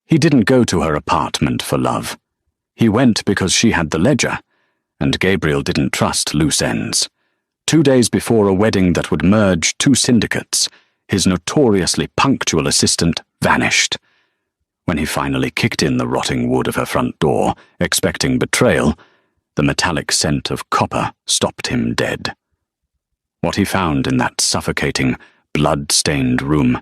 He didn't go to her apartment for love. He went because she had the ledger, and Gabriel didn't trust loose ends. 2 days before a wedding that would merge two syndicates, his notoriously punctual assistant vanished. When he finally kicked in the rotting wood of her front door, expecting betrayal, the metallic scent of copper stopped him dead. What he found in that suffocating, blood-stained room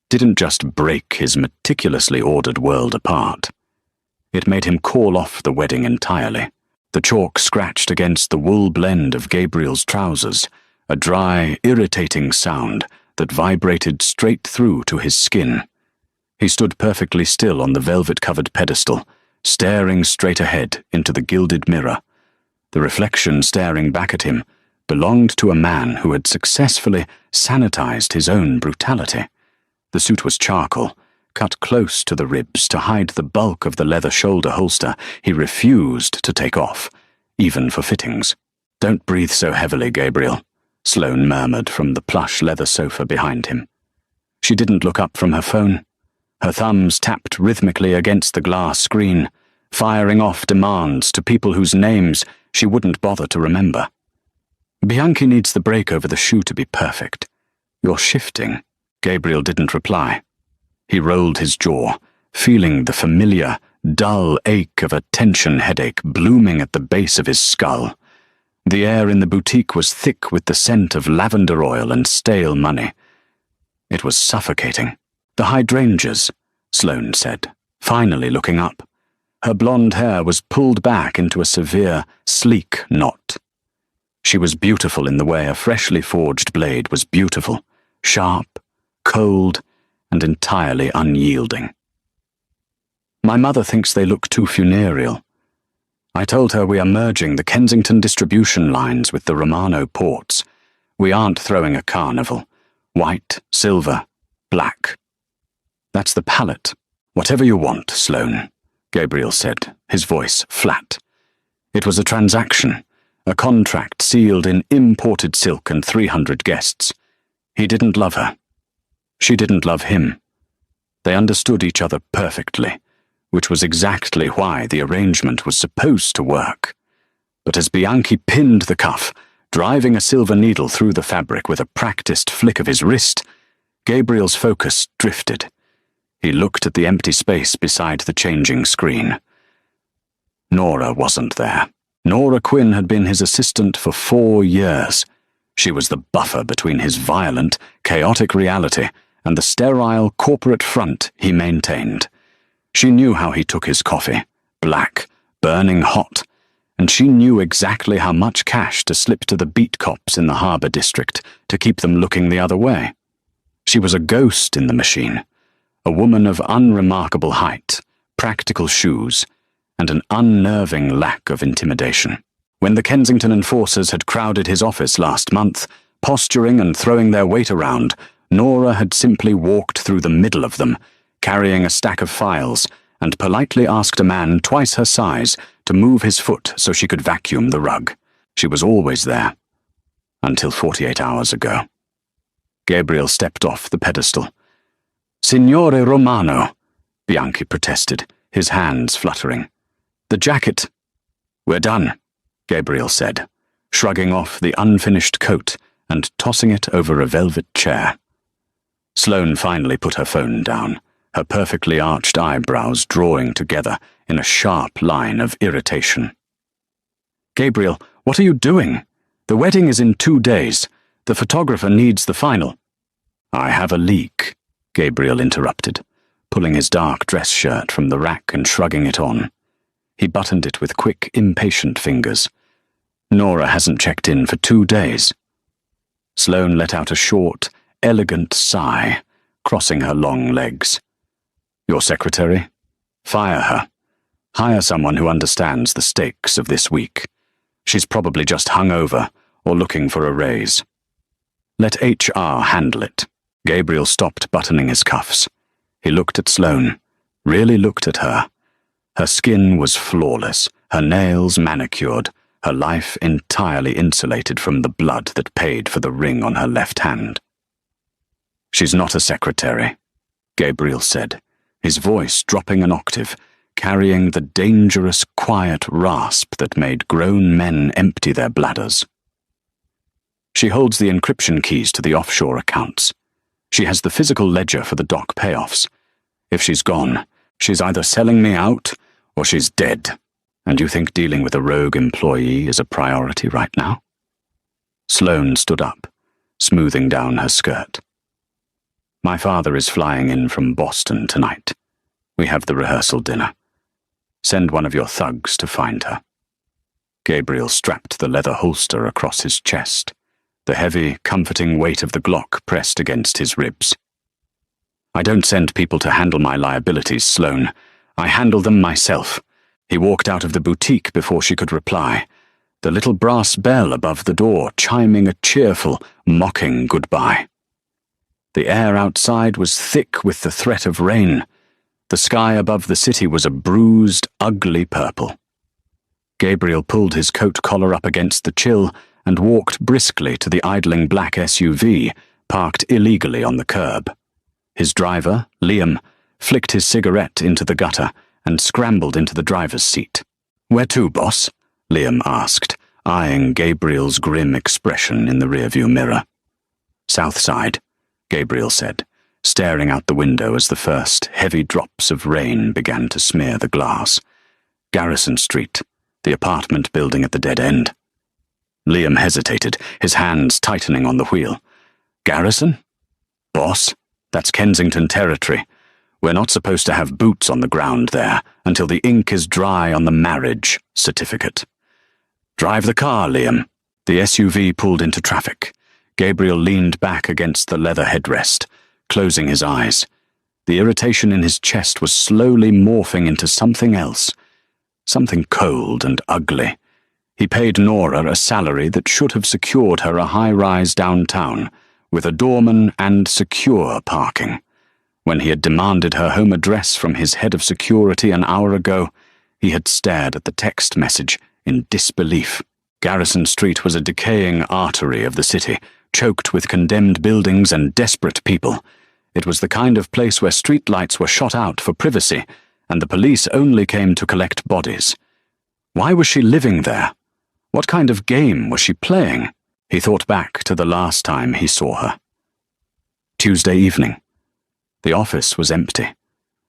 didn't just break his meticulously ordered world apart. It made him call off the wedding entirely. The chalk scratched against the wool blend of Gabriel's trousers, a dry, irritating sound that vibrated straight through to his skin. He stood perfectly still on the velvet-covered pedestal, staring straight ahead into the gilded mirror. The reflection staring back at him belonged to a man who had successfully sanitized his own brutality. The suit was charcoal, cut close to the ribs to hide the bulk of the leather shoulder holster he refused to take off, even for fittings. "Don't breathe so heavily, Gabriel," Sloane murmured from the plush leather sofa behind him. She didn't look up from her phone. Her thumbs tapped rhythmically against the glass screen, firing off demands to people whose names she wouldn't bother to remember. "Bianchi needs the break over the shoe to be perfect. You're shifting." Gabriel didn't reply. He rolled his jaw, feeling the familiar, dull ache of a tension headache blooming at the base of his skull. The air in the boutique was thick with the scent of lavender oil and stale money. It was suffocating. "The hydrangeas," Sloane said, finally looking up. Her blonde hair was pulled back into a severe, sleek knot. She was beautiful in the way a freshly forged blade was beautiful, sharp, cold, and entirely unyielding. "My mother thinks they look too funereal. I told her we are merging the Kensington distribution lines with the Romano ports. We aren't throwing a carnival. White, silver, black. That's the palette. Whatever you want, Sloane," Gabriel said, his voice flat. It was a transaction, a contract sealed in imported silk and 300 guests. He didn't love her. She didn't love him. They understood each other perfectly, which was exactly why the arrangement was supposed to work. But as Bianchi pinned the cuff, driving a silver needle through the fabric with a practiced flick of his wrist, Gabriel's focus drifted. He looked at the empty space beside the changing screen. Nora wasn't there. Nora Quinn had been his assistant for 4 years. She was the buffer between his violent, chaotic reality and the sterile corporate front he maintained. She knew how he took his coffee, black, burning hot, and she knew exactly how much cash to slip to the beat cops in the harbour district to keep them looking the other way. She was a ghost in the machine, a woman of unremarkable height, practical shoes, and an unnerving lack of intimidation. When the Kensington enforcers had crowded his office last month, posturing and throwing their weight around, Nora had simply walked through the middle of them, carrying a stack of files, and politely asked a man twice her size to move his foot so she could vacuum the rug. She was always there. Until 48 hours ago. Gabriel stepped off the pedestal. "Signore Romano," Bianchi protested, his hands fluttering. "The jacket." "We're done," Gabriel said, shrugging off the unfinished coat and tossing it over a velvet chair. Sloane finally put her phone down, her perfectly arched eyebrows drawing together in a sharp line of irritation. "Gabriel, what are you doing? The wedding is in 2 days. The photographer needs the final." "I have a leak," Gabriel interrupted, pulling his dark dress shirt from the rack and shrugging it on. He buttoned it with quick, impatient fingers. "Nora hasn't checked in for 2 days. Sloane let out a short, elegant sigh, crossing her long legs. "Your secretary? Fire her. Hire someone who understands the stakes of this week. She's probably just hungover or looking for a raise. Let HR handle it." Gabriel stopped buttoning his cuffs. He looked at Sloane, really looked at her. Her skin was flawless, her nails manicured, her life entirely insulated from the blood that paid for the ring on her left hand. "She's not a secretary," Gabriel said, his voice dropping an octave, carrying the dangerous, quiet rasp that made grown men empty their bladders. She holds the encryption keys to the offshore accounts. She has the physical ledger for the dock payoffs. If she's gone, she's either selling me out or she's dead. And you think dealing with a rogue employee is a priority right now? Sloane stood up, smoothing down her skirt. My father is flying in from Boston tonight. We have the rehearsal dinner. Send one of your thugs to find her. Gabriel strapped the leather holster across his chest, the heavy, comforting weight of the Glock pressed against his ribs. I don't send people to handle my liabilities, Sloane. I handle them myself. He walked out of the boutique before she could reply, the little brass bell above the door chiming a cheerful, mocking goodbye. The air outside was thick with the threat of rain. The sky above the city was a bruised, ugly purple. Gabriel pulled his coat collar up against the chill and walked briskly to the idling black SUV, parked illegally on the curb. His driver, Liam, flicked his cigarette into the gutter and scrambled into the driver's seat. "Where to, boss?" Liam asked, eyeing Gabriel's grim expression in the rearview mirror. "South Side," Gabriel said, staring out the window as the first heavy drops of rain began to smear the glass. "Garrison Street, the apartment building at the dead end." Liam hesitated, his hands tightening on the wheel. "Garrison? Boss, that's Kensington territory. We're not supposed to have boots on the ground there until the ink is dry on the marriage certificate." "Drive the car, Liam." The SUV pulled into traffic. Gabriel leaned back against the leather headrest, closing his eyes. The irritation in his chest was slowly morphing into something else, something cold and ugly. He paid Nora a salary that should have secured her a high-rise downtown, with a doorman and secure parking. When he had demanded her home address from his head of security an hour ago, he had stared at the text message in disbelief. Garrison Street was a decaying artery of the city, choked with condemned buildings and desperate people. It was the kind of place where streetlights were shot out for privacy, and the police only came to collect bodies. Why was she living there? What kind of game was she playing? He thought back to the last time he saw her. Tuesday evening. The office was empty.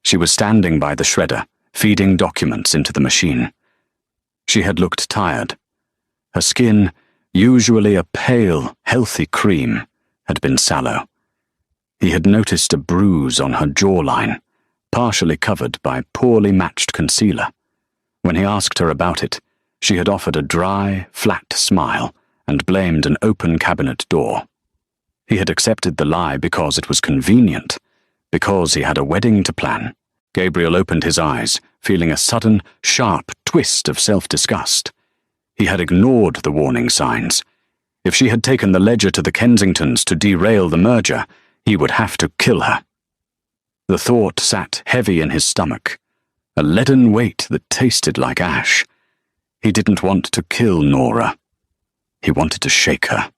She was standing by the shredder, feeding documents into the machine. She had looked tired. Her skin, usually a pale, healthy cream, had been sallow. He had noticed a bruise on her jawline, partially covered by poorly matched concealer. When he asked her about it, she had offered a dry, flat smile and blamed an open cabinet door. He had accepted the lie because it was convenient, because he had a wedding to plan. Gabriel opened his eyes, feeling a sudden, sharp twist of self-disgust. He had ignored the warning signs. If she had taken the ledger to the Kensingtons to derail the merger, he would have to kill her. The thought sat heavy in his stomach, a leaden weight that tasted like ash. He didn't want to kill Nora. He wanted to shake her.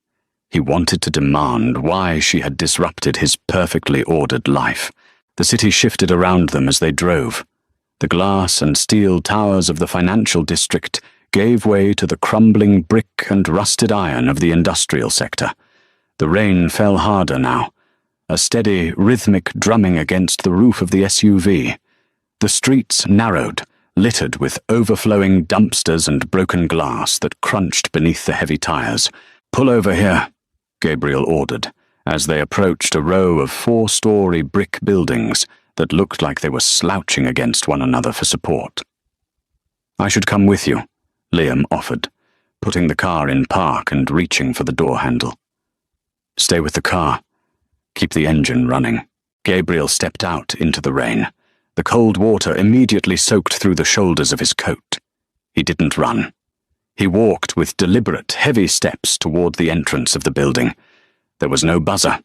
He wanted to demand why she had disrupted his perfectly ordered life. The city shifted around them as they drove. The glass and steel towers of the financial district gave way to the crumbling brick and rusted iron of the industrial sector. The rain fell harder now, a steady, rhythmic drumming against the roof of the SUV. The streets narrowed, littered with overflowing dumpsters and broken glass that crunched beneath the heavy tires. "Pull over here," Gabriel ordered, as they approached a row of 4-story brick buildings that looked like they were slouching against one another for support. "I should come with you," Liam offered, putting the car in park and reaching for the door handle. "Stay with the car. Keep the engine running." Gabriel stepped out into the rain. The cold water immediately soaked through the shoulders of his coat. He didn't run. He walked with deliberate, heavy steps toward the entrance of the building. There was no buzzer.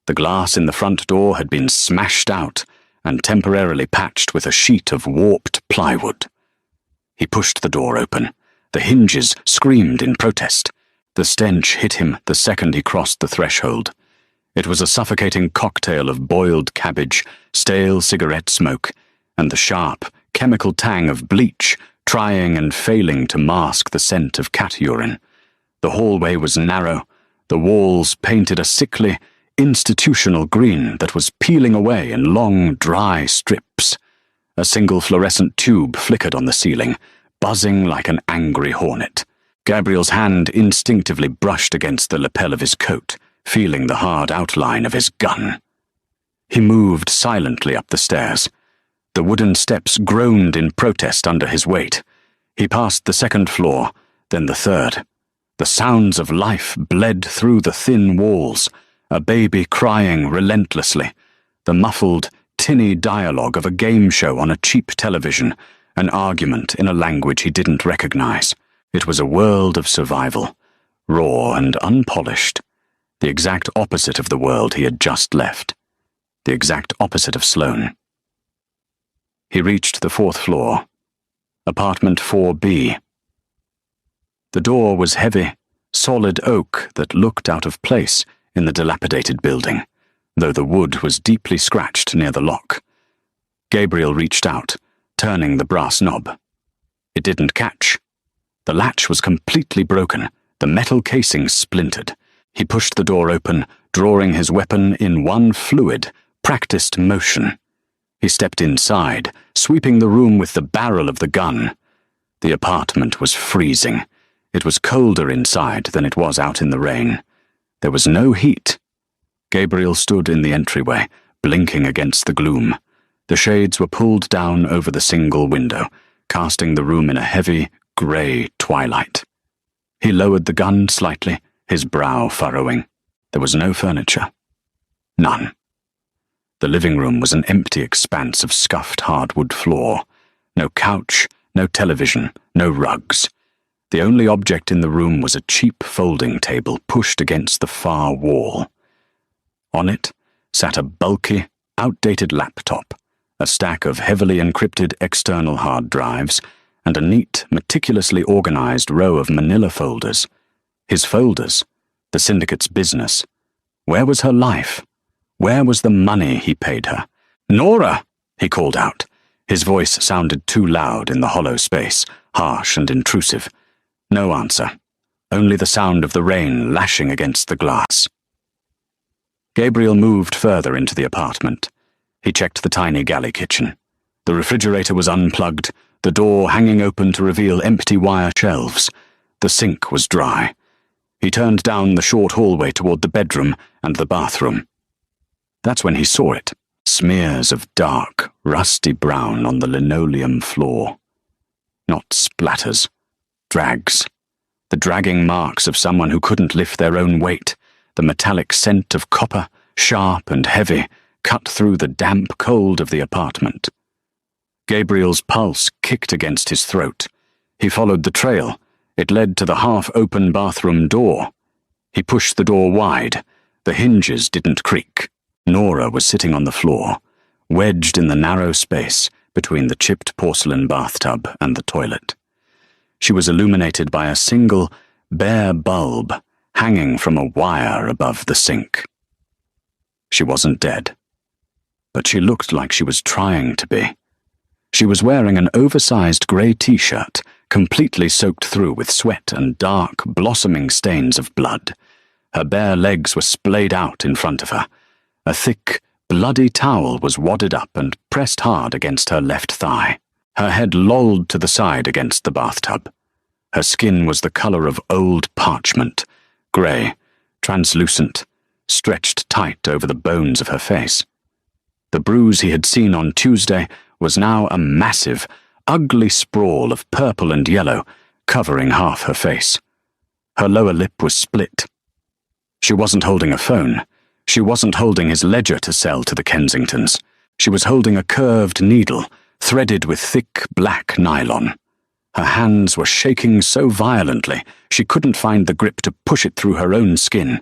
The glass in the front door had been smashed out and temporarily patched with a sheet of warped plywood. He pushed the door open. The hinges screamed in protest. The stench hit him the second he crossed the threshold. It was a suffocating cocktail of boiled cabbage, stale cigarette smoke, and the sharp, chemical tang of bleach trying and failing to mask the scent of cat urine. The hallway was narrow, the walls painted a sickly, institutional green that was peeling away in long, dry strips. A single fluorescent tube flickered on the ceiling, buzzing like an angry hornet. Gabriel's hand instinctively brushed against the lapel of his coat, feeling the hard outline of his gun. He moved silently up the stairs. The wooden steps groaned in protest under his weight. He passed the second floor, then the third. The sounds of life bled through the thin walls, a baby crying relentlessly, the muffled, tinny dialogue of a game show on a cheap television, an argument in a language he didn't recognize. It was a world of survival, raw and unpolished, the exact opposite of the world he had just left, the exact opposite of Sloane. He reached the fourth floor, apartment 4B. The door was heavy, solid oak that looked out of place in the dilapidated building, though the wood was deeply scratched near the lock. Gabriel reached out, turning the brass knob. It didn't catch. The latch was completely broken, the metal casing splintered. He pushed the door open, drawing his weapon in one fluid, practiced motion. He stepped inside, sweeping the room with the barrel of the gun. The apartment was freezing. It was colder inside than it was out in the rain. There was no heat. Gabriel stood in the entryway, blinking against the gloom. The shades were pulled down over the single window, casting the room in a heavy, grey twilight. He lowered the gun slightly, his brow furrowing. There was no furniture. None. The living room was an empty expanse of scuffed hardwood floor. No couch, no television, no rugs. The only object in the room was a cheap folding table pushed against the far wall. On it sat a bulky, outdated laptop, a stack of heavily encrypted external hard drives, and a neat, meticulously organized row of manila folders. His folders, the syndicate's business. Where was her life? Where was the money he paid her? "Nora!" he called out. His voice sounded too loud in the hollow space, harsh and intrusive. No answer, only the sound of the rain lashing against the glass. Gabriel moved further into the apartment. He checked the tiny galley kitchen. The refrigerator was unplugged, the door hanging open to reveal empty wire shelves. The sink was dry. He turned down the short hallway toward the bedroom and the bathroom. That's when he saw it, smears of dark, rusty brown on the linoleum floor. Not splatters, drags. The dragging marks of someone who couldn't lift their own weight, the metallic scent of copper, sharp and heavy, cut through the damp cold of the apartment. Gabriel's pulse kicked against his throat. He followed the trail. It led to the half-open bathroom door. He pushed the door wide. The hinges didn't creak. Nora was sitting on the floor, wedged in the narrow space between the chipped porcelain bathtub and the toilet. She was illuminated by a single, bare bulb hanging from a wire above the sink. She wasn't dead, but she looked like she was trying to be. She was wearing an oversized grey t-shirt, completely soaked through with sweat and dark, blossoming stains of blood. Her bare legs were splayed out in front of her. A thick, bloody towel was wadded up and pressed hard against her left thigh. Her head lolled to the side against the bathtub. Her skin was the color of old parchment, grey, translucent, stretched tight over the bones of her face. The bruise he had seen on Tuesday was now a massive, ugly sprawl of purple and yellow, covering half her face. Her lower lip was split. She wasn't holding a phone. She wasn't holding his ledger to sell to the Kensingtons. She was holding a curved needle, threaded with thick black nylon. Her hands were shaking so violently she couldn't find the grip to push it through her own skin.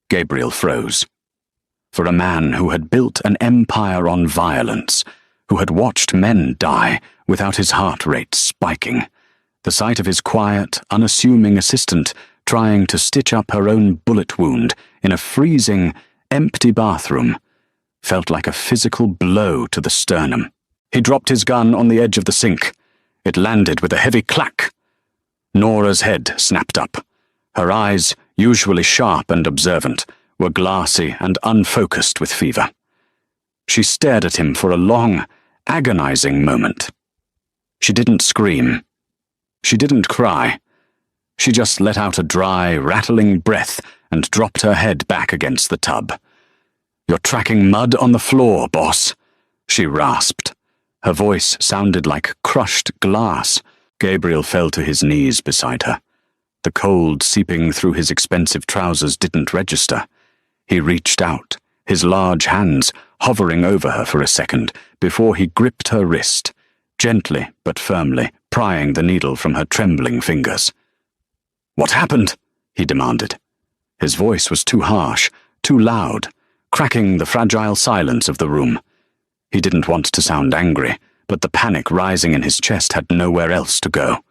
Gabriel froze. For a man who had built an empire on violence, who had watched men die without his heart rate spiking, the sight of his quiet, unassuming assistant trying to stitch up her own bullet wound in a freezing, empty bathroom felt like a physical blow to the sternum. He dropped his gun on the edge of the sink. It landed with a heavy clack. Nora's head snapped up. Her eyes, usually sharp and observant, were glassy and unfocused with fever. She stared at him for a long, agonizing moment. She didn't scream. She didn't cry. She just let out a dry, rattling breath and dropped her head back against the tub. "You're tracking mud on the floor, boss," she rasped. Her voice sounded like crushed glass. Gabriel fell to his knees beside her. The cold seeping through his expensive trousers didn't register. He reached out, his large hands hovering over her for a second before he gripped her wrist, gently but firmly prying the needle from her trembling fingers. "What happened?" he demanded. His voice was too harsh, too loud, cracking the fragile silence of the room. He didn't want to sound angry, but the panic rising in his chest had nowhere else to go.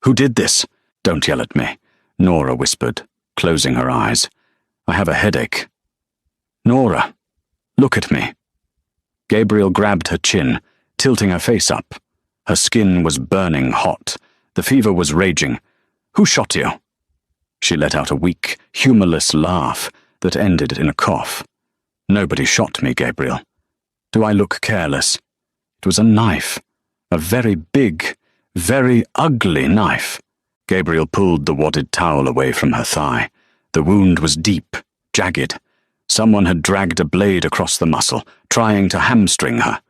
"Who did this?" "Don't yell at me," Nora whispered, closing her eyes. "I have a headache." "Nora, look at me." Gabriel grabbed her chin, tilting her face up. Her skin was burning hot. The fever was raging. "Who shot you?" She let out a weak, humorless laugh that ended in a cough. "Nobody shot me, Gabriel. Do I look careless? It was a knife. A very big, very ugly knife." Gabriel pulled the wadded towel away from her thigh. The wound was deep, jagged. Someone had dragged a blade across the muscle, trying to hamstring her.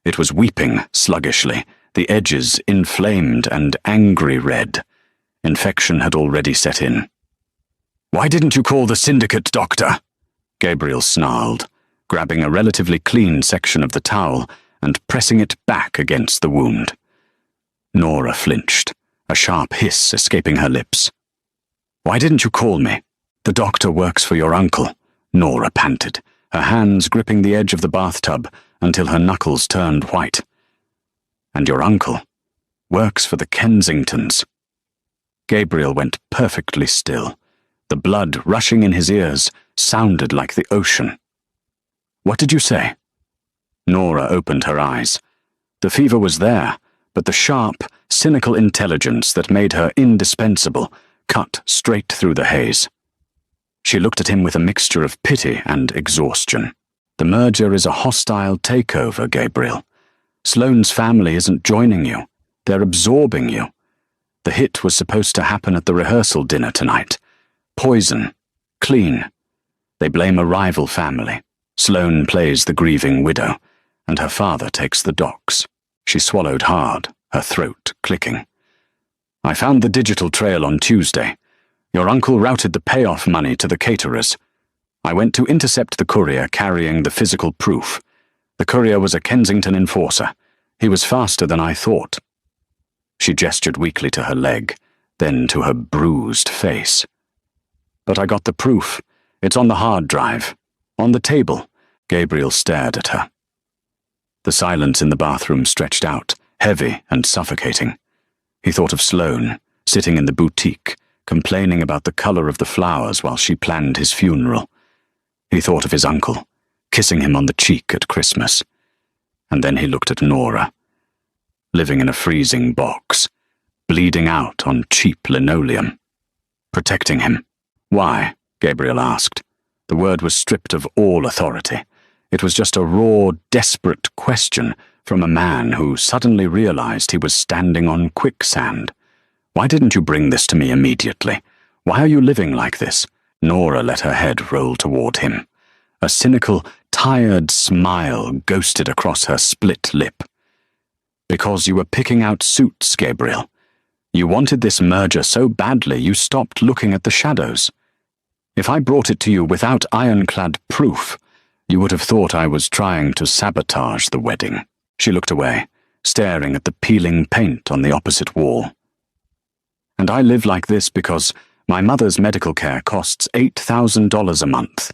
It was weeping sluggishly, the edges inflamed and angry red. Infection had already set in. "Why didn't you call the syndicate, doctor?" Gabriel snarled, grabbing a relatively clean section of the towel and pressing it back against the wound. Nora flinched, a sharp hiss escaping her lips. "Why didn't you call me?" "The doctor works for your uncle," Nora panted, her hands gripping the edge of the bathtub until her knuckles turned white. "And your uncle works for the Kensingtons." Gabriel went perfectly still. The blood rushing in his ears sounded like the ocean. "What did you say?" Nora opened her eyes. The fever was there, but the sharp, cynical intelligence that made her indispensable cut straight through the haze. She looked at him with a mixture of pity and exhaustion. "The merger is a hostile takeover, Gabriel. Sloane's family isn't joining you. They're absorbing you. The hit was supposed to happen at the rehearsal dinner tonight. Poison. Clean. They blame a rival family. Sloane plays the grieving widow, and her father takes the docks." She swallowed hard, her throat clicking. "I found the digital trail on Tuesday. Your uncle routed the payoff money to the caterers. I went to intercept the courier carrying the physical proof. The courier was a Kensington enforcer. He was faster than I thought." She gestured weakly to her leg, then to her bruised face. "But I got the proof. It's on the hard drive. On the table." Gabriel stared at her. The silence in the bathroom stretched out, heavy and suffocating. He thought of Sloane, sitting in the boutique, complaining about the color of the flowers while she planned his funeral. He thought of his uncle, kissing him on the cheek at Christmas. And then he looked at Nora, living in a freezing box, bleeding out on cheap linoleum. Protecting him. "Why?" Gabriel asked. The word was stripped of all authority. It was just a raw, desperate question from a man who suddenly realized he was standing on quicksand. "Why didn't you bring this to me immediately? Why are you living like this?" Nora let her head roll toward him. A cynical, tired smile ghosted across her split lip. "Because you were picking out suits, Gabriel. You wanted this merger so badly you stopped looking at the shadows. If I brought it to you without ironclad proof, you would have thought I was trying to sabotage the wedding." She looked away, staring at the peeling paint on the opposite wall. "And I live like this because my mother's medical care costs $8,000 a month.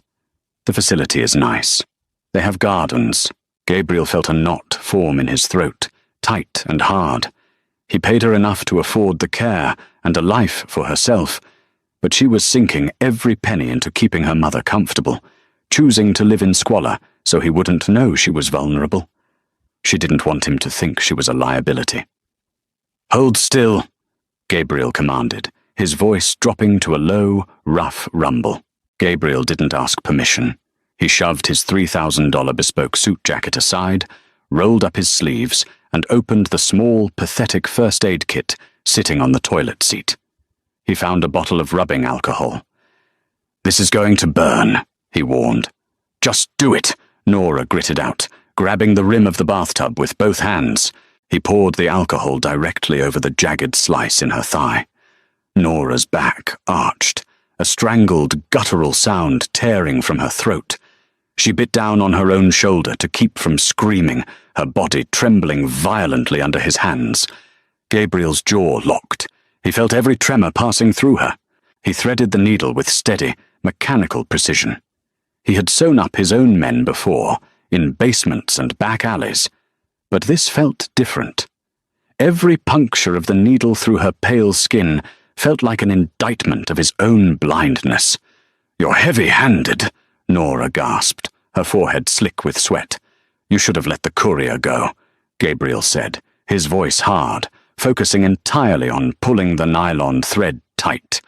The facility is nice. They have gardens." Gabriel felt a knot form in his throat, tight and hard. He paid her enough to afford the care and a life for herself, but she was sinking every penny into keeping her mother comfortable, choosing to live in squalor so he wouldn't know she was vulnerable. She didn't want him to think she was a liability. "Hold still," Gabriel commanded, his voice dropping to a low, rough rumble. Gabriel didn't ask permission. He shoved his $3,000 bespoke suit jacket aside, rolled up his sleeves, and opened the small, pathetic first aid kit sitting on the toilet seat. He found a bottle of rubbing alcohol. "This is going to burn," he warned. "Just do it," Nora gritted out, grabbing the rim of the bathtub with both hands. He poured the alcohol directly over the jagged slice in her thigh. Nora's back arched, a strangled, guttural sound tearing from her throat. She bit down on her own shoulder to keep from screaming, her body trembling violently under his hands. Gabriel's jaw locked. He felt every tremor passing through her. He threaded the needle with steady, mechanical precision. He had sewn up his own men before, in basements and back alleys, but this felt different. Every puncture of the needle through her pale skin felt like an indictment of his own blindness. "You're heavy-handed," Nora gasped, her forehead slick with sweat. "You should have let the courier go," Gabriel said, his voice hard, focusing entirely on pulling the nylon thread tight.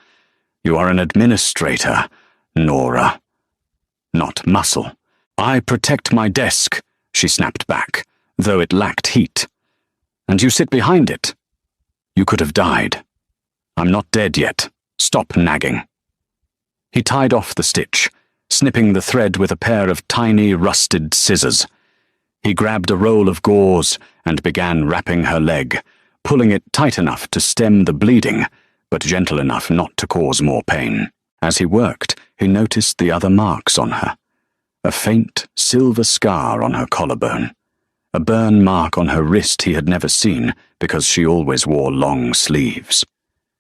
"You are an administrator, Nora, not muscle." "I protect my desk," she snapped back, though it lacked heat. "And you sit behind it. You could have died. I'm not dead yet. Stop nagging." He tied off the stitch, snipping the thread with a pair of tiny, rusted scissors. He grabbed a roll of gauze and began wrapping her leg, pulling it tight enough to stem the bleeding, but gentle enough not to cause more pain. As he worked, he noticed the other marks on her. A faint, silver scar on her collarbone. A burn mark on her wrist he had never seen because she always wore long sleeves.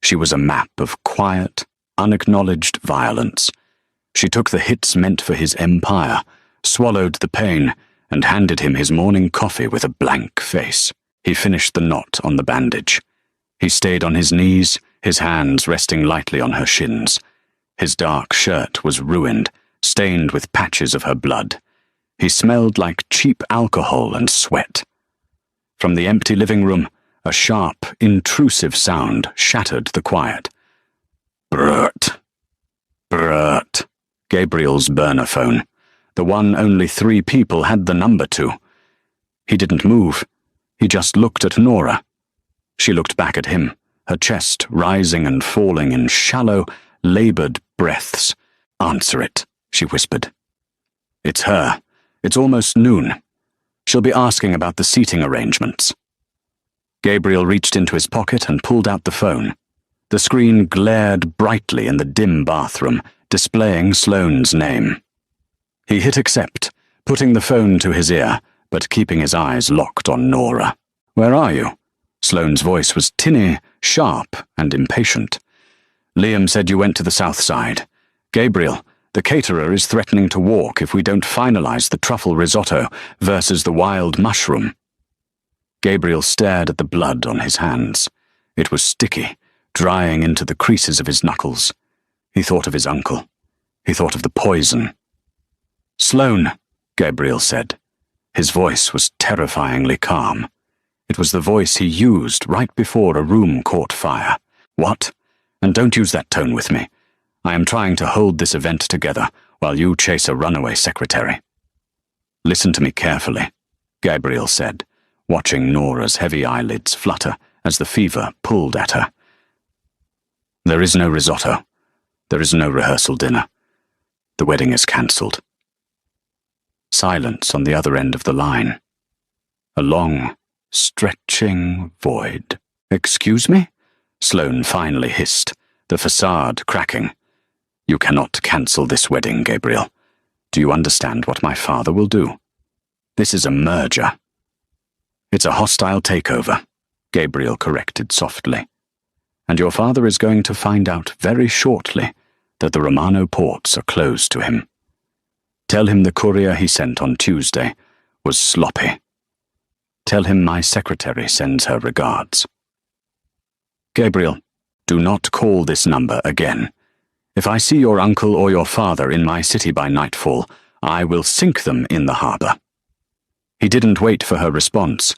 She was a map of quiet, unacknowledged violence. She took the hits meant for his empire, swallowed the pain, and handed him his morning coffee with a blank face. He finished the knot on the bandage. He stayed on his knees, his hands resting lightly on her shins. His dark shirt was ruined, stained with patches of her blood. He smelled like cheap alcohol and sweat. From the empty living room, a sharp, intrusive sound shattered the quiet. "Brrt. Brrt." Gabriel's burner phone, the one only 3 people had the number to. He didn't move. He just looked at Nora. She looked back at him, her chest rising and falling in shallow, labored breaths. "Answer it," she whispered. "It's her. It's almost noon. She'll be asking about the seating arrangements." Gabriel reached into his pocket and pulled out the phone. The screen glared brightly in the dim bathroom, displaying Sloane's name. He hit accept, putting the phone to his ear, but keeping his eyes locked on Nora. "Where are you?" Sloane's voice was tinny, sharp, and impatient. "Liam said you went to the south side. Gabriel, the caterer is threatening to walk if we don't finalize the truffle risotto versus the wild mushroom." Gabriel stared at the blood on his hands. It was sticky, drying into the creases of his knuckles. He thought of his uncle. He thought of the poison. "Sloane," Gabriel said. His voice was terrifyingly calm. It was the voice he used right before a room caught fire. "What? And don't use that tone with me. I am trying to hold this event together while you chase a runaway secretary." "Listen to me carefully," Gabriel said, watching Nora's heavy eyelids flutter as the fever pulled at her. "There is no risotto. There is no rehearsal dinner. The wedding is cancelled." Silence on the other end of the line. A long, stretching void. "Excuse me?" Sloane finally hissed, the facade cracking. "You cannot cancel this wedding, Gabriel. Do you understand what my father will do? This is a merger." "It's a hostile takeover," Gabriel corrected softly. "And your father is going to find out very shortly that the Romano ports are closed to him. Tell him the courier he sent on Tuesday was sloppy. Tell him my secretary sends her regards." "Gabriel, do not call this number again. If I see your uncle or your father in my city by nightfall, I will sink them in the harbour. He didn't wait for her response.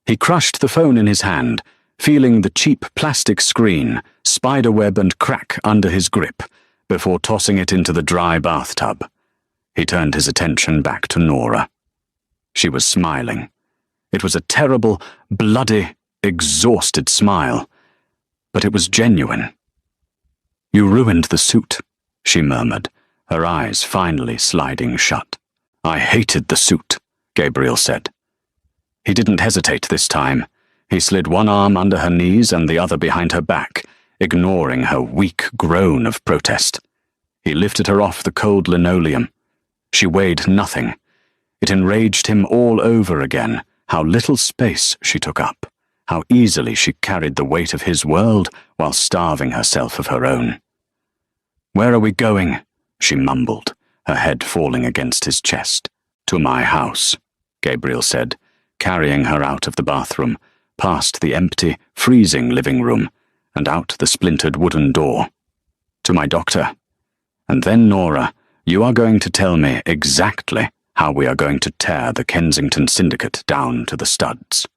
He crushed the phone in his hand, feeling the cheap plastic screen, spiderweb and crack under his grip, before tossing it into the dry bathtub. He turned his attention back to Nora. She was smiling. It was a terrible, bloody, exhausted smile, but it was genuine. "You ruined the suit," she murmured, her eyes finally sliding shut. "I hated the suit," Gabriel said. He didn't hesitate this time. He slid one arm under her knees and the other behind her back, ignoring her weak groan of protest. He lifted her off the cold linoleum. She weighed nothing. It enraged him all over again, how little space she took up, how easily she carried the weight of his world while starving herself of her own. "Where are we going?" she mumbled, her head falling against his chest. "To my house," Gabriel said, carrying her out of the bathroom, past the empty, freezing living room, and out the splintered wooden door. "To my doctor. And then, Nora, you are going to tell me exactly how we are going to tear the Kensington Syndicate down to the studs."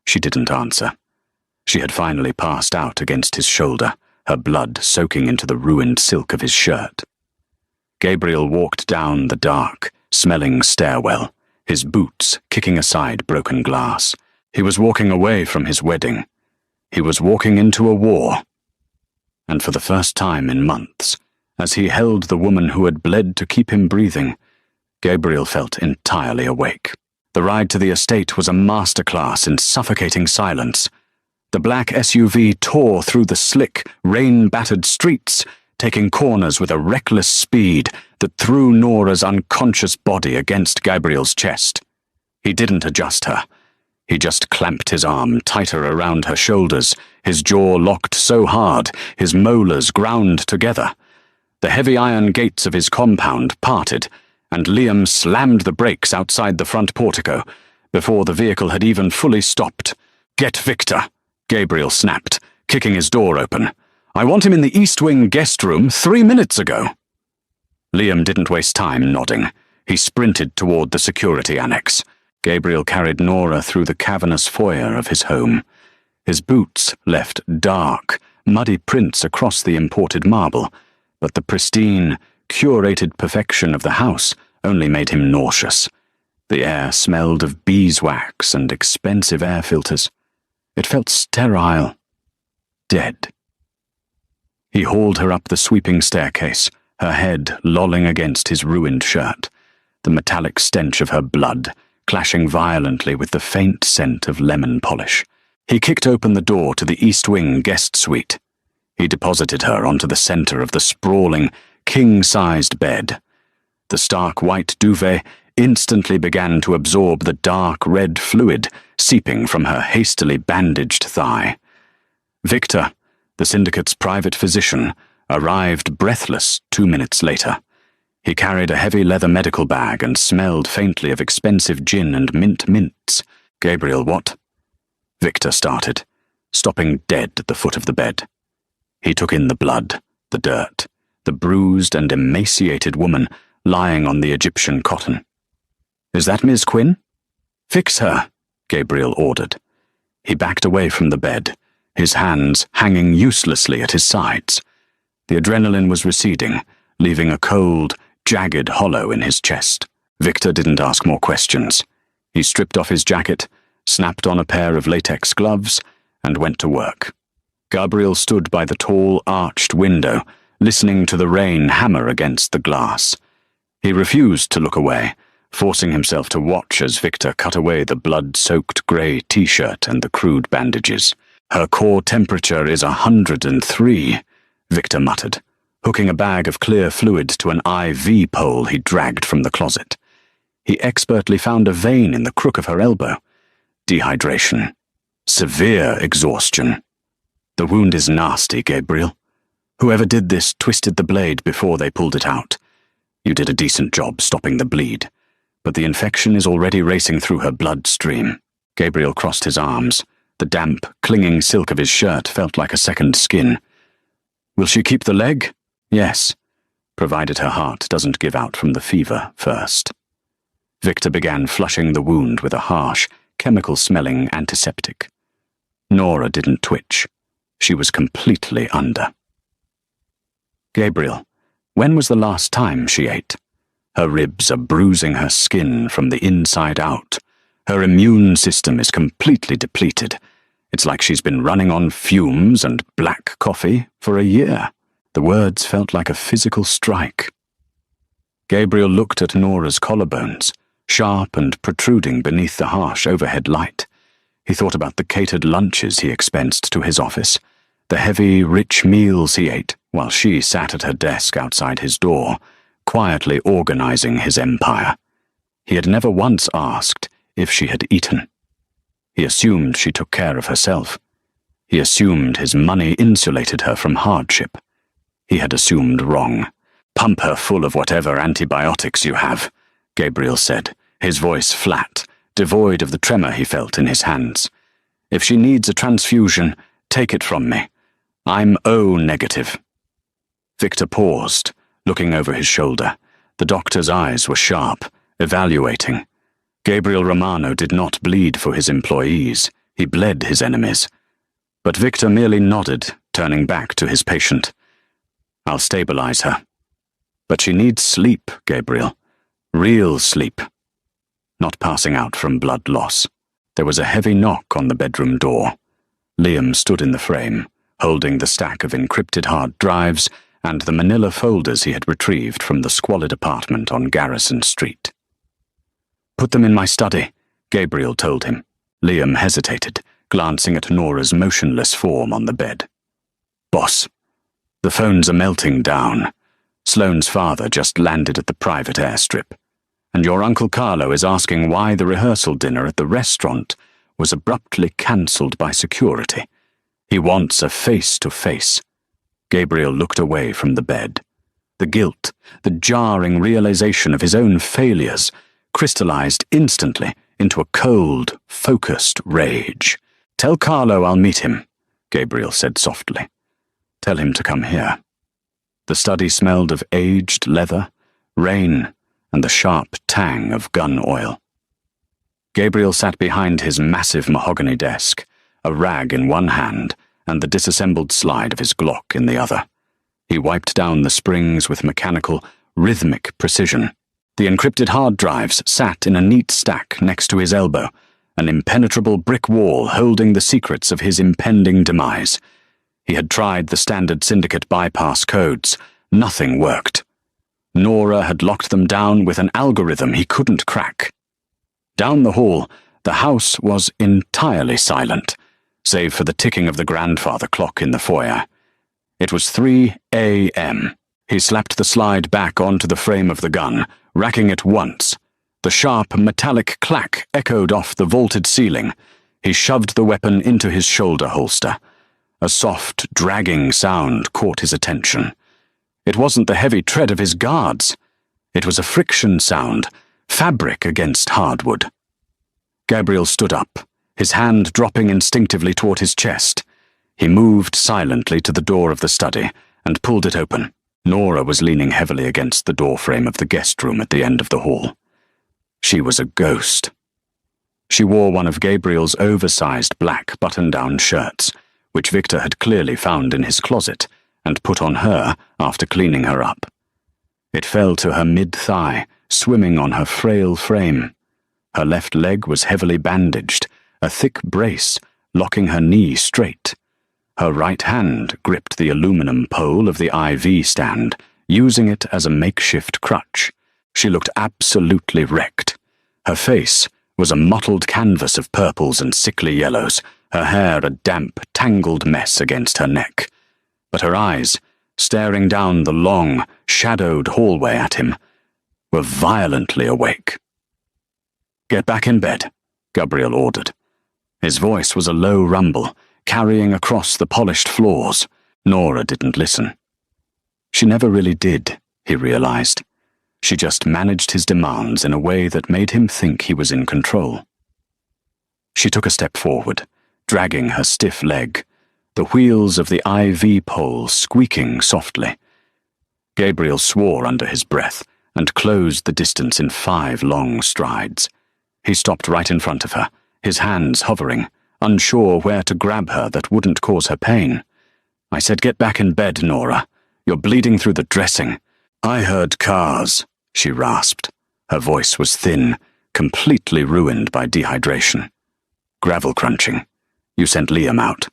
She didn't answer. She had finally passed out against his shoulder, her blood soaking into the ruined silk of his shirt. Gabriel walked down the dark, smelling stairwell, his boots kicking aside broken glass. He was walking away from his wedding. He was walking into a war. And for the first time in months, as he held the woman who had bled to keep him breathing, Gabriel felt entirely awake. The ride to the estate was a masterclass in suffocating silence. The black SUV tore through the slick, rain-battered streets, taking corners with a reckless speed that threw Nora's unconscious body against Gabriel's chest. He didn't adjust her. He just clamped his arm tighter around her shoulders, his jaw locked so hard, his molars ground together. The heavy iron gates of his compound parted, and Liam slammed the brakes outside the front portico, before the vehicle had even fully stopped. "Get Victor," Gabriel snapped, kicking his door open. "I want him in the East Wing guest room 3 minutes ago." Liam didn't waste time nodding. He sprinted toward the security annex. Gabriel carried Nora through the cavernous foyer of his home. His boots left dark, muddy prints across the imported marble, but the pristine, curated perfection of the house only made him nauseous. The air smelled of beeswax and expensive air filters. It felt sterile, dead. He hauled her up the sweeping staircase, her head lolling against his ruined shirt, the metallic stench of her blood clashing violently with the faint scent of lemon polish. He kicked open the door to the East Wing guest suite. He deposited her onto the center of the sprawling, king-sized bed. The stark white duvet instantly began to absorb the dark red fluid seeping from her hastily bandaged thigh. Victor, the syndicate's private physician, arrived breathless 2 minutes later. He carried a heavy leather medical bag and smelled faintly of expensive gin and mint mints. "Gabriel, what?" Victor started, stopping dead at the foot of the bed. He took in the blood, the dirt, the bruised and emaciated woman lying on the Egyptian cotton. "Is that Miss Quinn?" "Fix her," Gabriel ordered. He backed away from the bed, his hands hanging uselessly at his sides. The adrenaline was receding, leaving a cold, jagged hollow in his chest. Victor didn't ask more questions. He stripped off his jacket, snapped on a pair of latex gloves, and went to work. Gabriel stood by the tall, arched window, listening to the rain hammer against the glass. He refused to look away, forcing himself to watch as Victor cut away the blood-soaked grey t-shirt and the crude bandages. "Her core temperature is 103, Victor muttered, hooking a bag of clear fluid to an IV pole he dragged from the closet. He expertly found a vein in the crook of her elbow. Dehydration. Severe exhaustion. The wound is nasty, Gabriel. Whoever did this twisted the blade before they pulled it out. You did a decent job stopping the bleed, but the infection is already racing through her bloodstream." Gabriel crossed his arms. The damp, clinging silk of his shirt felt like a second skin. "Will she keep the leg?" "Yes. provided her heart doesn't give out from the fever first. Victor began flushing the wound with a harsh, chemical-smelling antiseptic. Nora didn't twitch. She was completely under. Gabriel, when was the last time she ate? Her ribs are bruising her skin from the inside out. Her immune system is completely depleted. It's like she's been running on fumes and black coffee for a year. The words felt like a physical strike. Gabriel looked at Nora's collarbones, sharp and protruding beneath the harsh overhead light. He thought about the catered lunches he expensed to his office, the heavy, rich meals he ate while she sat at her desk outside his door, quietly organizing his empire. He had never once asked if she had eaten. He assumed she took care of herself. He assumed his money insulated her from hardship. He had assumed wrong. "Pump her full of whatever antibiotics you have," Gabriel said, his voice flat, devoid of the tremor he felt in his hands. "If she needs a transfusion, take it from me. I'm O negative." Victor paused, looking over his shoulder. The doctor's eyes were sharp, evaluating. Gabriel Romano did not bleed for his employees. He bled his enemies. But Victor merely nodded, turning back to his patient. "I'll stabilize her. But she needs sleep, Gabriel. Real sleep. Not passing out from blood loss." There was a heavy knock on the bedroom door. Liam stood in the frame, holding the stack of encrypted hard drives and the manila folders he had retrieved from the squalid apartment on Garrison Street. "Put them in my study," Gabriel told him. Liam hesitated, glancing at Nora's motionless form on the bed. "Boss, the phones are melting down. Sloane's father just landed at the private airstrip, and your Uncle Carlo is asking why the rehearsal dinner at the restaurant was abruptly cancelled by security. He wants a face-to-face." Gabriel looked away from the bed. The guilt, the jarring realization of his own failures, crystallized instantly into a cold, focused rage. "Tell Carlo I'll meet him," Gabriel said softly. "Tell him to come here." The study smelled of aged leather, rain, and the sharp tang of gun oil. Gabriel sat behind his massive mahogany desk, a rag in one hand and the disassembled slide of his Glock in the other. He wiped down the springs with mechanical, rhythmic precision. The encrypted hard drives sat in a neat stack next to his elbow, an impenetrable brick wall holding the secrets of his impending demise. He had tried the standard syndicate bypass codes. Nothing worked. Nora had locked them down with an algorithm he couldn't crack. Down the hall, the house was entirely silent, save for the ticking of the grandfather clock in the foyer. It was 3 a.m. He slapped the slide back onto the frame of the gun, racking it once. The sharp, metallic clack echoed off the vaulted ceiling. He shoved the weapon into his shoulder holster. A soft, dragging sound caught his attention. It wasn't the heavy tread of his guards. It was a friction sound, fabric against hardwood. Gabriel stood up, his hand dropping instinctively toward his chest. He moved silently to the door of the study and pulled it open. Nora was leaning heavily against the doorframe of the guest room at the end of the hall. She was a ghost. She wore one of Gabriel's oversized black button-down shirts, which Victor had clearly found in his closet and put on her after cleaning her up. It fell to her mid-thigh, swimming on her frail frame. Her left leg was heavily bandaged, a thick brace locking her knee straight. Her right hand gripped the aluminum pole of the IV stand, using it as a makeshift crutch. She looked absolutely wrecked. Her face was a mottled canvas of purples and sickly yellows, her hair a damp, tangled mess against her neck. But her eyes, staring down the long, shadowed hallway at him, were violently awake. "Get back in bed," Gabriel ordered. His voice was a low rumble, carrying across the polished floors. Nora didn't listen. She never really did, he realized. She just managed his demands in a way that made him think he was in control. She took a step forward, dragging her stiff leg, the wheels of the IV pole squeaking softly. Gabriel swore under his breath and closed the distance in 5 long strides. He stopped right in front of her, his hands hovering, unsure where to grab her that wouldn't cause her pain. I said, "Get back in bed, Nora. You're bleeding through the dressing." "I heard cars," she rasped. Her voice was thin, completely ruined by dehydration. "Gravel crunching. You sent Liam out."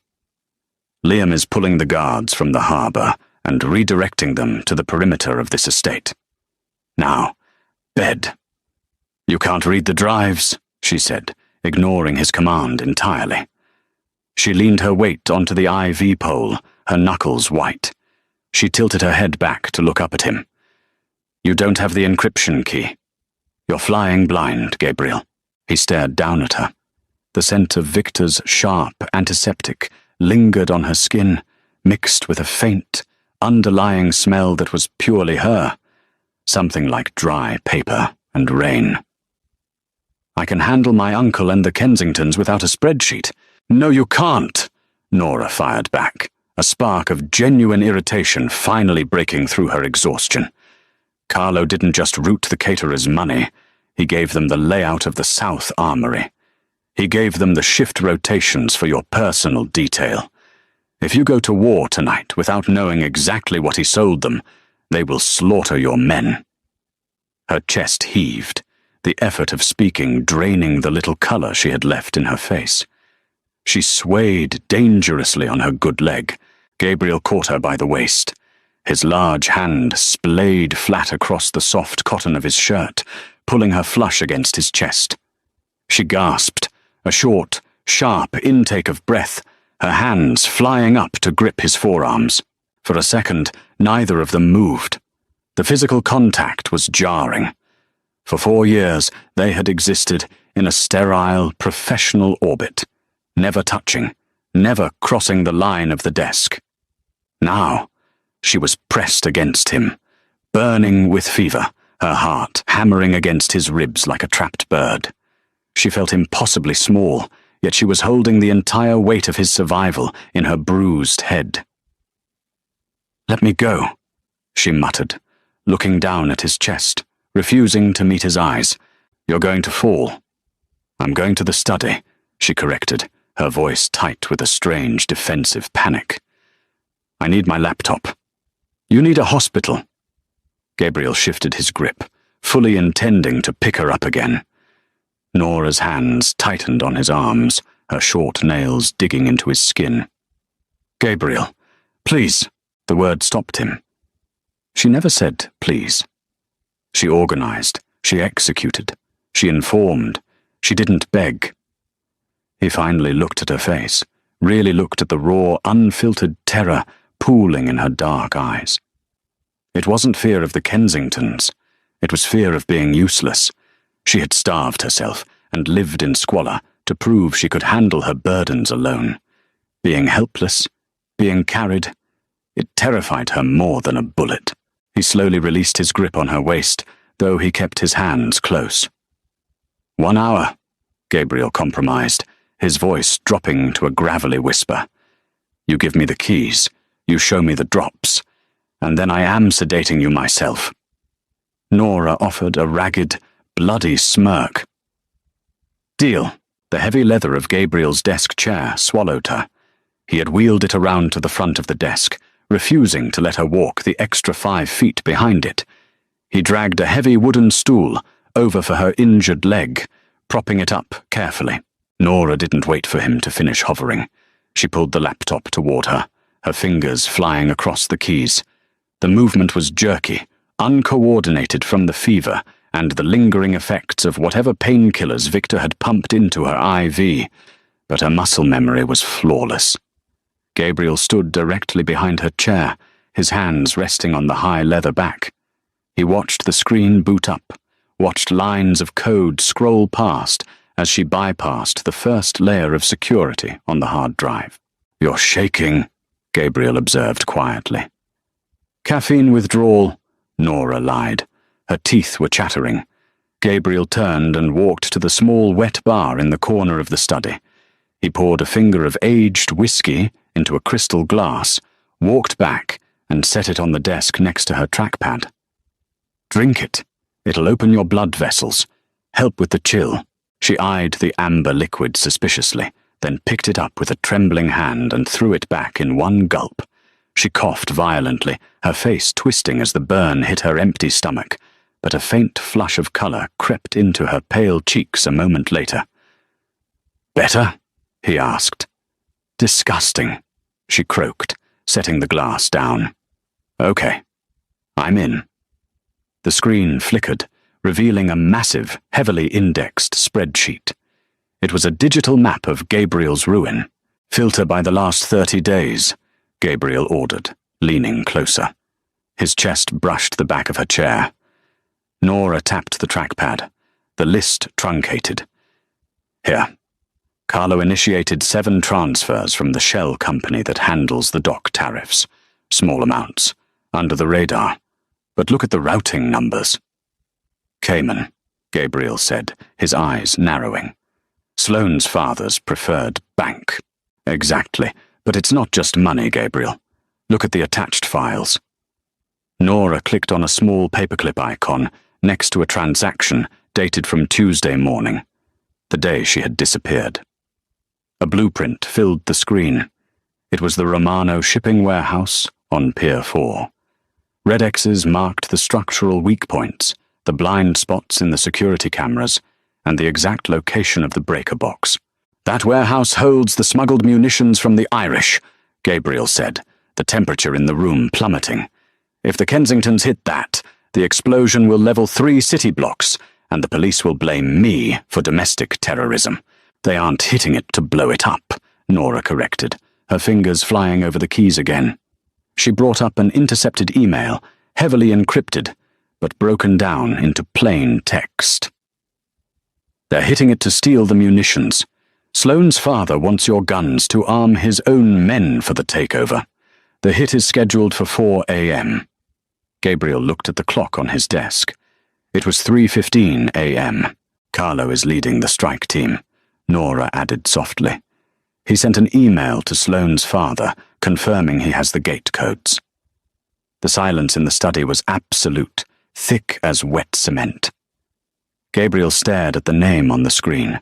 "Liam is pulling the guards from the harbour and redirecting them to the perimeter of this estate. Now, bed." "You can't read the drives," she said, ignoring his command entirely. She leaned her weight onto the IV pole, her knuckles white. She tilted her head back to look up at him. "You don't have the encryption key. You're flying blind, Gabriel." He stared down at her. The scent of Victor's sharp antiseptic lingered on her skin, mixed with a faint, underlying smell that was purely her, something like dry paper and rain. "I can handle my uncle and the Kensingtons without a spreadsheet." "No, you can't," Nora fired back, a spark of genuine irritation finally breaking through her exhaustion. Carlo didn't just route the caterers' money, he gave them the layout of the South Armory. He gave them the shift rotations for your personal detail. If you go to war tonight without knowing exactly what he sold them, they will slaughter your men. Her chest heaved, the effort of speaking draining the little color she had left in her face. She swayed dangerously on her good leg. Gabriel caught her by the waist. His large hand splayed flat across the soft cotton of his shirt, pulling her flush against his chest. She gasped, a short, sharp intake of breath, her hands flying up to grip his forearms. For a second, neither of them moved. The physical contact was jarring. For 4 years, they had existed in a sterile, professional orbit, never touching, never crossing the line of the desk. Now, she was pressed against him, burning with fever, her heart hammering against his ribs like a trapped bird. She felt impossibly small, yet she was holding the entire weight of his survival in her bruised head. "Let me go," she muttered, looking down at his chest, refusing to meet his eyes. "You're going to fall." "I'm going to the study," she corrected, her voice tight with a strange defensive panic. "I need my laptop." "You need a hospital." Gabriel shifted his grip, fully intending to pick her up again. Nora's hands tightened on his arms, her short nails digging into his skin. "Gabriel, please." The word stopped him. She never said please. She organized, she executed, she informed, she didn't beg. He finally looked at her face, really looked at the raw, unfiltered terror pooling in her dark eyes. It wasn't fear of the Kensingtons. It was fear of being useless. She had starved herself and lived in squalor to prove she could handle her burdens alone. Being helpless, being carried, it terrified her more than a bullet. He slowly released his grip on her waist, though he kept his hands close. 1 hour, Gabriel compromised, his voice dropping to a gravelly whisper. "You give me the keys, you show me the drops, and then I am sedating you myself." Nora offered a ragged, bloody smirk. "Deal." The heavy leather of Gabriel's desk chair swallowed her. He had wheeled it around to the front of the desk, refusing to let her walk the extra 5 feet behind it. He dragged a heavy wooden stool over for her injured leg, propping it up carefully. Nora didn't wait for him to finish hovering. She pulled the laptop toward her, her fingers flying across the keys. The movement was jerky, uncoordinated from the fever and the lingering effects of whatever painkillers Victor had pumped into her IV, but her muscle memory was flawless. Gabriel stood directly behind her chair, his hands resting on the high leather back. He watched the screen boot up, watched lines of code scroll past as she bypassed the first layer of security on the hard drive. "You're shaking," Gabriel observed quietly. "Caffeine withdrawal," Nora lied. Her teeth were chattering. Gabriel turned and walked to the small wet bar in the corner of the study. He poured a finger of aged whiskey into a crystal glass, walked back, and set it on the desk next to her trackpad. "Drink it. It'll open your blood vessels. Help with the chill." She eyed the amber liquid suspiciously, then picked it up with a trembling hand and threw it back in one gulp. She coughed violently, her face twisting as the burn hit her empty stomach, but a faint flush of colour crept into her pale cheeks a moment later. "Better?" he asked. "Disgusting," she croaked, setting the glass down. "Okay, I'm in." The screen flickered, revealing a massive, heavily indexed spreadsheet. It was a digital map of Gabriel's ruin. "Filter by the last 30 days, Gabriel ordered, leaning closer. His chest brushed the back of her chair. Nora tapped the trackpad. The list truncated. "Here. Carlo initiated 7 transfers from the shell company that handles the dock tariffs. Small amounts, under the radar. But look at the routing numbers." "Cayman," Gabriel said, his eyes narrowing. "Sloane's father's preferred bank." "Exactly, but it's not just money, Gabriel. Look at the attached files." Nora clicked on a small paperclip icon next to a transaction dated from Tuesday morning, the day she had disappeared. A blueprint filled the screen. It was the Romano shipping warehouse on Pier 4. Red X's marked the structural weak points, the blind spots in the security cameras, and the exact location of the breaker box. "That warehouse holds the smuggled munitions from the Irish," Gabriel said, the temperature in the room plummeting. "If the Kensingtons hit that, the explosion will level 3 city blocks, and the police will blame me for domestic terrorism. They aren't hitting it to blow it up," Nora corrected, her fingers flying over the keys again. She brought up an intercepted email, heavily encrypted, but broken down into plain text. "They're hitting it to steal the munitions. Sloane's father wants your guns to arm his own men for the takeover. The hit is scheduled for 4 a.m. Gabriel looked at the clock on his desk. It was 3:15 a.m. "Carlo is leading the strike team," Nora added softly. "He sent an email to Sloane's father, confirming he has the gate codes." The silence in the study was absolute, thick as wet cement. Gabriel stared at the name on the screen.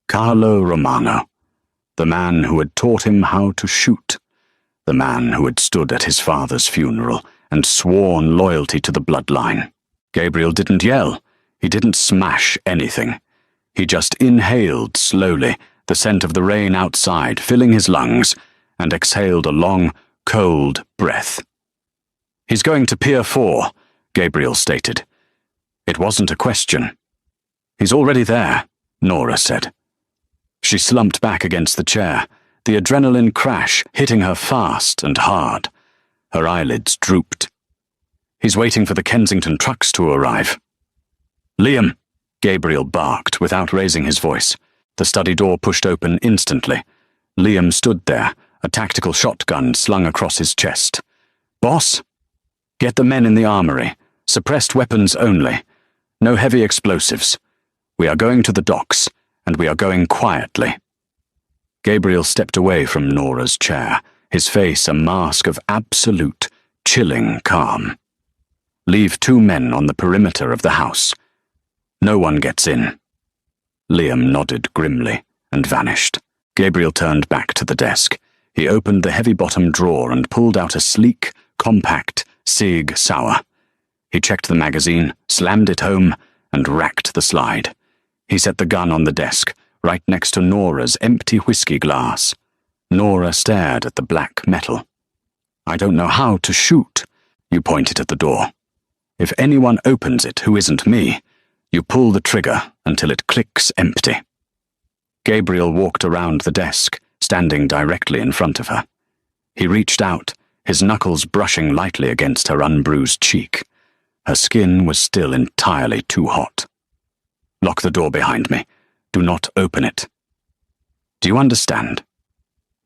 Carlo Romano, the man who had taught him how to shoot, the man who had stood at his father's funeral and sworn loyalty to the bloodline. Gabriel didn't yell. He didn't smash anything. He just inhaled slowly, the scent of the rain outside filling his lungs, and exhaled a long, cold breath. "He's going to Pier 4, Gabriel stated. It wasn't a question. "He's already there," Nora said. She slumped back against the chair, the adrenaline crash hitting her fast and hard. Her eyelids drooped. "He's waiting for the Kensington trucks to arrive." "Liam," Gabriel barked without raising his voice. The study door pushed open instantly. Liam stood there, a tactical shotgun slung across his chest. "Boss? Get the men in the armory. Suppressed weapons only. No heavy explosives. We are going to the docks, and we are going quietly." Gabriel stepped away from Nora's chair, his face a mask of absolute, chilling calm. "Leave 2 men on the perimeter of the house. No one gets in." Liam nodded grimly and vanished. Gabriel turned back to the desk. He opened the heavy-bottom drawer and pulled out a sleek, compact Sig Sauer. He checked the magazine, slammed it home, and racked the slide. He set the gun on the desk, right next to Nora's empty whiskey glass. Nora stared at the black metal. "I don't know how to shoot." You pointed at the door. "If anyone opens it who isn't me, you pull the trigger until it clicks empty." Gabriel walked around the desk, standing directly in front of her. He reached out, his knuckles brushing lightly against her unbruised cheek. Her skin was still entirely too hot. "Lock the door behind me. Do not open it." "Do you understand?"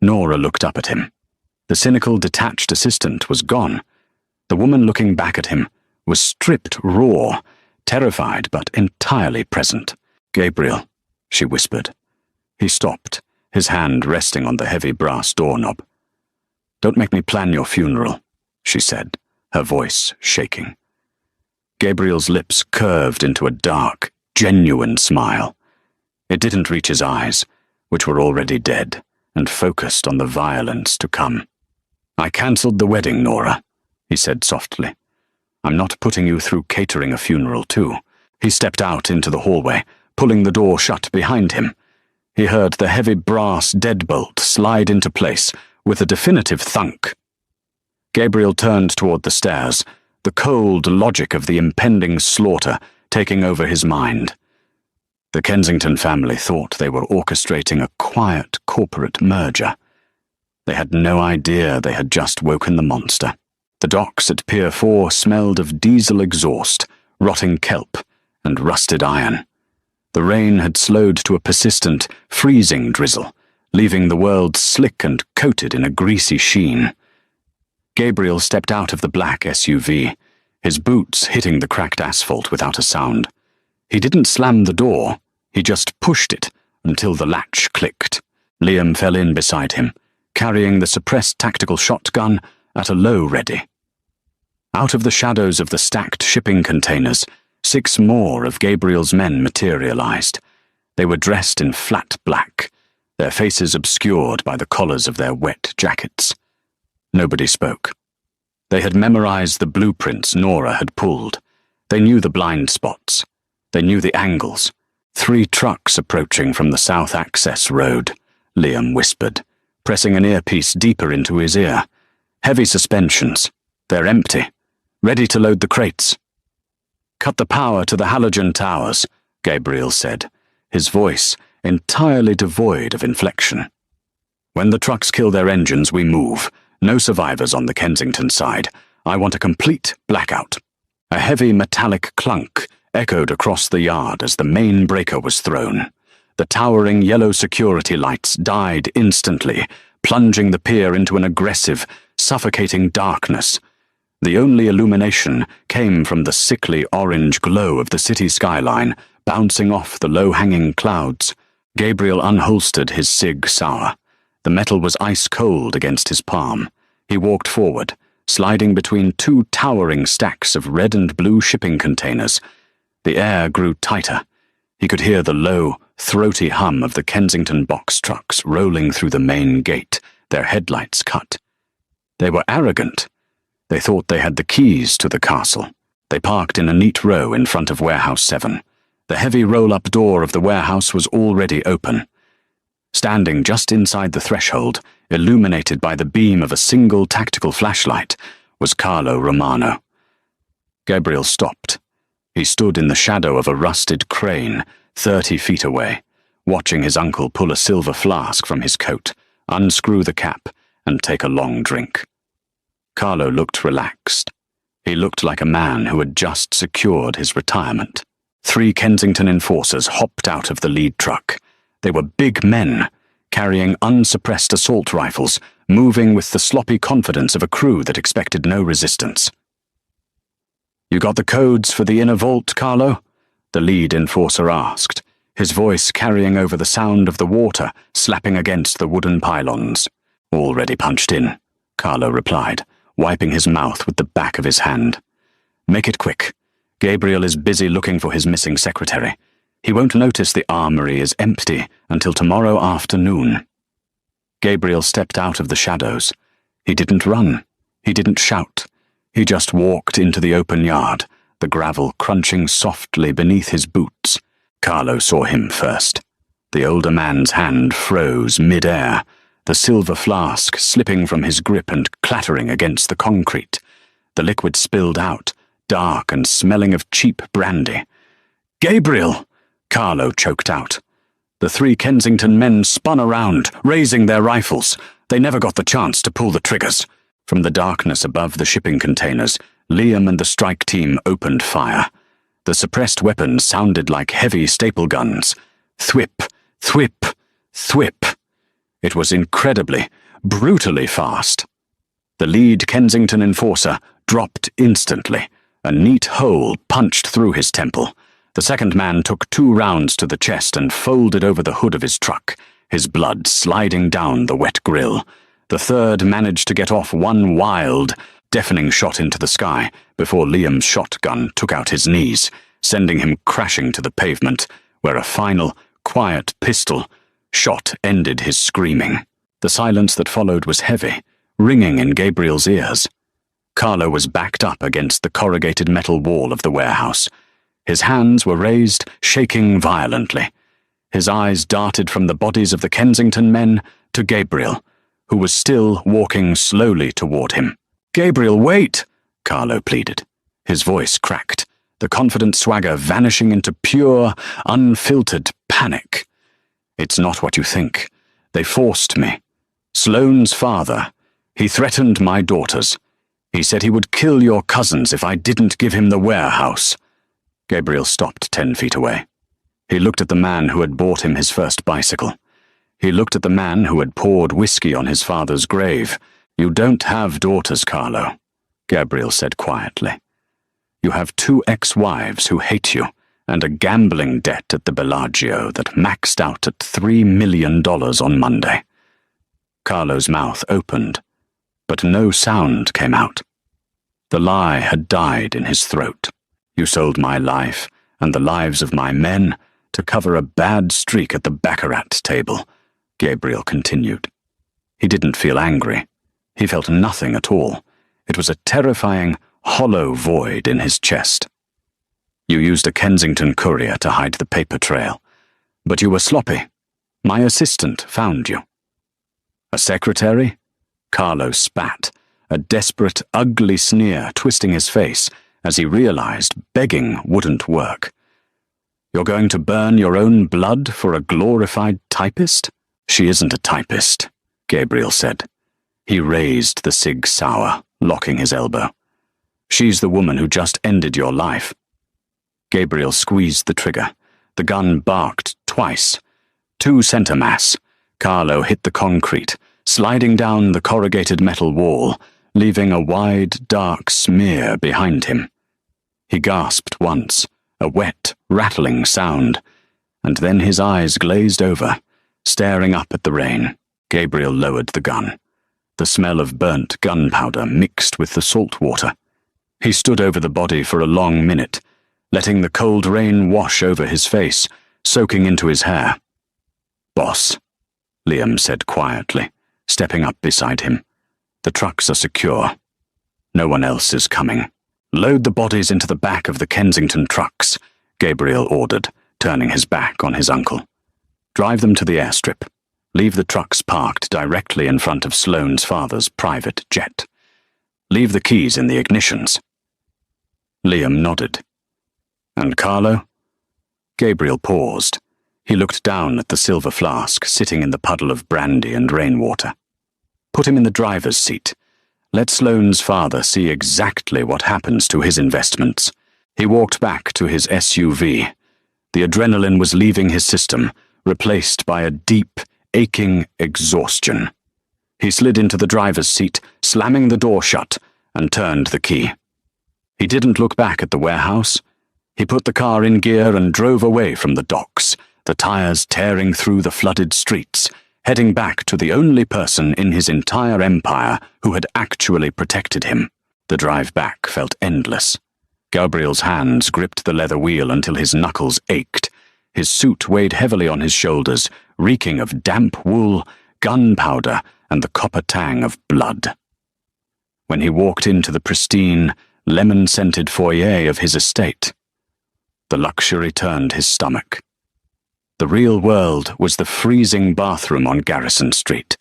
Nora looked up at him. The cynical, detached assistant was gone. The woman looking back at him was stripped raw, terrified but entirely present. "Gabriel," she whispered. He stopped, his hand resting on the heavy brass doorknob. "Don't make me plan your funeral. she said, her voice shaking. Gabriel's lips curved into a dark, genuine smile. It didn't reach his eyes, which were already dead, and focused on the violence to come. "I cancelled the wedding, Nora," he said softly. "I'm not putting you through catering a funeral, too." He stepped out into the hallway, pulling the door shut behind him. He heard the heavy brass deadbolt slide into place with a definitive thunk. Gabriel turned toward the stairs, the cold logic of the impending slaughter taking over his mind. The Kensington family thought they were orchestrating a quiet corporate merger. They had no idea they had just woken the monster. The docks at Pier 4 smelled of diesel exhaust, rotting kelp, and rusted iron. The rain had slowed to a persistent, freezing drizzle, leaving the world slick and coated in a greasy sheen. Gabriel stepped out of the black SUV, his boots hitting the cracked asphalt without a sound. He didn't slam the door, he just pushed it until the latch clicked. Liam fell in beside him, carrying the suppressed tactical shotgun at a low ready. Out of the shadows of the stacked shipping containers, 6 more of Gabriel's men materialized. They were dressed in flat black, their faces obscured by the collars of their wet jackets. Nobody spoke. They had memorized the blueprints Nora had pulled. They knew the blind spots. They knew the angles. 3 trucks approaching from the South Access Road, Liam whispered, pressing an earpiece deeper into his ear. Heavy suspensions. They're empty. Ready to load the crates. "Cut the power to the halogen towers," Gabriel said, his voice entirely devoid of inflection. "When the trucks kill their engines, we move. No survivors on the Kensington side. I want a complete blackout." A heavy metallic clunk echoed across the yard as the main breaker was thrown. The towering yellow security lights died instantly, plunging the pier into an aggressive, suffocating darkness. The only illumination came from the sickly orange glow of the city skyline, bouncing off the low-hanging clouds. Gabriel unholstered his Sig Sauer. The metal was ice-cold against his palm. He walked forward, sliding between 2 towering stacks of red and blue shipping containers. The air grew tighter. He could hear the low, throaty hum of the Kensington box trucks rolling through the main gate, their headlights cut. They were arrogant. They thought they had the keys to the castle. They parked in a neat row in front of Warehouse 7. The heavy roll-up door of the warehouse was already open. Standing just inside the threshold, illuminated by the beam of a single tactical flashlight, was Carlo Romano. Gabriel stopped. He stood in the shadow of a rusted crane, 30 feet away, watching his uncle pull a silver flask from his coat, unscrew the cap, and take a long drink. Carlo looked relaxed. He looked like a man who had just secured his retirement. 3 Kensington enforcers hopped out of the lead truck. They were big men, carrying unsuppressed assault rifles, moving with the sloppy confidence of a crew that expected no resistance. "You got the codes for the inner vault, Carlo?" the lead enforcer asked, his voice carrying over the sound of the water slapping against the wooden pylons. "Already punched in," Carlo replied, wiping his mouth with the back of his hand. "Make it quick. Gabriel is busy looking for his missing secretary. He won't notice the armory is empty until tomorrow afternoon." Gabriel stepped out of the shadows. He didn't run. He didn't shout. He just walked into the open yard, the gravel crunching softly beneath his boots. Carlo saw him first. The older man's hand froze mid-air, the silver flask slipping from his grip and clattering against the concrete. The liquid spilled out, dark and smelling of cheap brandy. "Gabriel!" Carlo choked out. The 3 Kensington men spun around, raising their rifles. They never got the chance to pull the triggers. From the darkness above the shipping containers, Liam and the strike team opened fire. The suppressed weapons sounded like heavy staple guns. Thwip, thwip, thwip. It was incredibly, brutally fast. The lead Kensington enforcer dropped instantly. A neat hole punched through his temple. The second man took 2 rounds to the chest and folded over the hood of his truck, his blood sliding down the wet grill. The third managed to get off one wild, deafening shot into the sky before Liam's shotgun took out his knees, sending him crashing to the pavement, where a final, quiet pistol shot ended his screaming. The silence that followed was heavy, ringing in Gabriel's ears. Carlo was backed up against the corrugated metal wall of the warehouse. His hands were raised, shaking violently. His eyes darted from the bodies of the Kensington men to Gabriel, who was still walking slowly toward him. "Gabriel, wait!" Carlo pleaded. His voice cracked, the confident swagger vanishing into pure, unfiltered panic. "It's not what you think. They forced me. Sloane's father. He threatened my daughters. He said he would kill your cousins if I didn't give him the warehouse." Gabriel stopped 10 feet away. He looked at the man who had bought him his first bicycle. He looked at the man who had poured whiskey on his father's grave. "You don't have daughters, Carlo," Gabriel said quietly. "You have 2 ex-wives who hate you, and a gambling debt at the Bellagio that maxed out at $3 million on Monday." Carlo's mouth opened, but no sound came out. The lie had died in his throat. "You sold my life, and the lives of my men, to cover a bad streak at the baccarat table," Gabriel continued. He didn't feel angry. He felt nothing at all. It was a terrifying, hollow void in his chest. "You used a Kensington courier to hide the paper trail, but you were sloppy. My assistant found you." "A secretary?" Carlo spat, a desperate, ugly sneer twisting his face as he realized begging wouldn't work. "You're going to burn your own blood for a glorified typist?" "She isn't a typist," Gabriel said. He raised the Sig Sauer, locking his elbow. "She's the woman who just ended your life." Gabriel squeezed the trigger. The gun barked twice. 2 center mass. Carlo hit the concrete, sliding down the corrugated metal wall, leaving a wide, dark smear behind him. He gasped once, a wet, rattling sound, and then his eyes glazed over, staring up at the rain. Gabriel lowered the gun. The smell of burnt gunpowder mixed with the salt water. He stood over the body for a long minute, letting the cold rain wash over his face, soaking into his hair. "Boss," Liam said quietly, stepping up beside him. "The trucks are secure. No one else is coming." "Load the bodies into the back of the Kensington trucks," Gabriel ordered, turning his back on his uncle. "Drive them to the airstrip. Leave the trucks parked directly in front of Sloane's father's private jet. Leave the keys in the ignitions." Liam nodded. "And Carlo?" Gabriel paused. He looked down at the silver flask sitting in the puddle of brandy and rainwater. "Put him in the driver's seat. Let Sloane's father see exactly what happens to his investments." He walked back to his SUV. The adrenaline was leaving his system, replaced by a deep, aching exhaustion. He slid into the driver's seat, slamming the door shut, and turned the key. He didn't look back at the warehouse. He put the car in gear and drove away from the docks, the tires tearing through the flooded streets, heading back to the only person in his entire empire who had actually protected him. The drive back felt endless. Gabriel's hands gripped the leather wheel until his knuckles ached. His suit weighed heavily on his shoulders, reeking of damp wool, gunpowder, and the copper tang of blood. When he walked into the pristine, lemon-scented foyer of his estate, the luxury turned his stomach. The real world was the freezing bathroom on Garrison Street.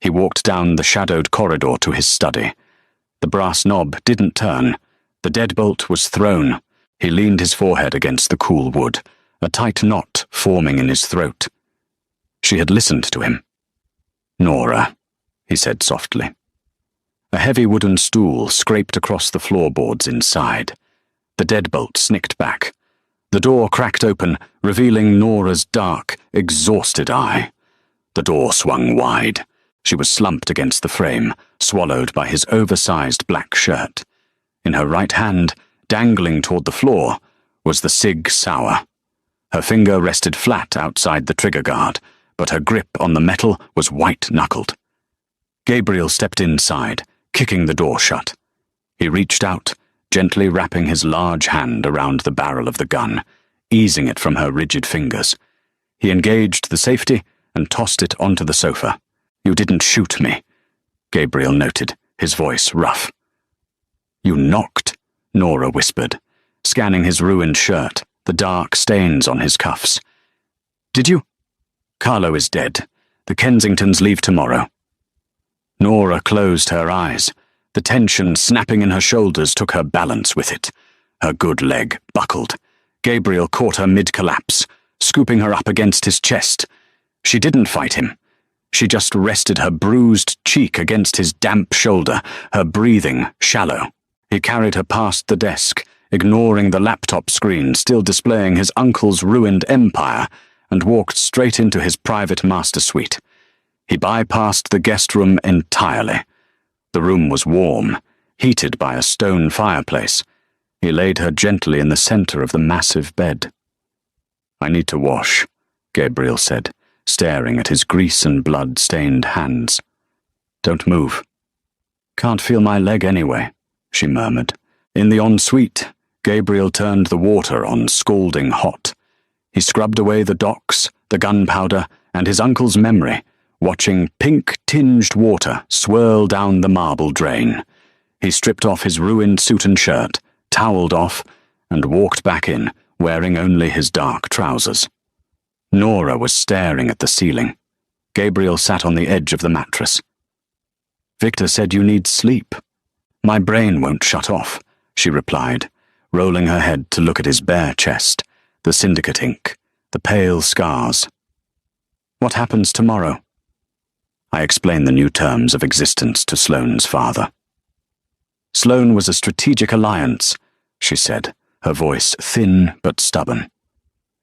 He walked down the shadowed corridor to his study. The brass knob didn't turn. The deadbolt was thrown. He leaned his forehead against the cool wood, a tight knot forming in his throat. She had listened to him. "Nora," he said softly. A heavy wooden stool scraped across the floorboards inside. The deadbolt snicked back. The door cracked open, revealing Nora's dark, exhausted eye. The door swung wide. She was slumped against the frame, swallowed by his oversized black shirt. In her right hand, dangling toward the floor, was the Sig Sauer. Her finger rested flat outside the trigger guard, but her grip on the metal was white-knuckled. Gabriel stepped inside, kicking the door shut. He reached out, gently wrapping his large hand around the barrel of the gun, easing it from her rigid fingers. He engaged the safety and tossed it onto the sofa. "You didn't shoot me," Gabriel noted, his voice rough. "You knocked," Nora whispered, scanning his ruined shirt, the dark stains on his cuffs. "Did you?" "Carlo is dead. The Kensingtons leave tomorrow." Nora closed her eyes. The tension snapping in her shoulders took her balance with it. Her good leg buckled. Gabriel caught her mid-collapse, scooping her up against his chest. She didn't fight him. She just rested her bruised cheek against his damp shoulder, her breathing shallow. He carried her past the desk, ignoring the laptop screen still displaying his uncle's ruined empire, and walked straight into his private master suite. He bypassed the guest room entirely. The room was warm, heated by a stone fireplace. He laid her gently in the center of the massive bed. "I need to wash," Gabriel said, staring at his grease and blood-stained hands. "Don't move." "Can't feel my leg anyway," she murmured. In the ensuite, Gabriel turned the water on scalding hot. He scrubbed away the docks, the gunpowder, and his uncle's memory, watching pink-tinged water swirl down the marble drain. He stripped off his ruined suit and shirt, toweled off, and walked back in, wearing only his dark trousers. Nora was staring at the ceiling. Gabriel sat on the edge of the mattress. "Victor said you need sleep." "My brain won't shut off," she replied, rolling her head to look at his bare chest, the syndicate ink, the pale scars. "What happens tomorrow?" I explained the new terms of existence to Sloane's father. "Sloane was a strategic alliance," she said, her voice thin but stubborn.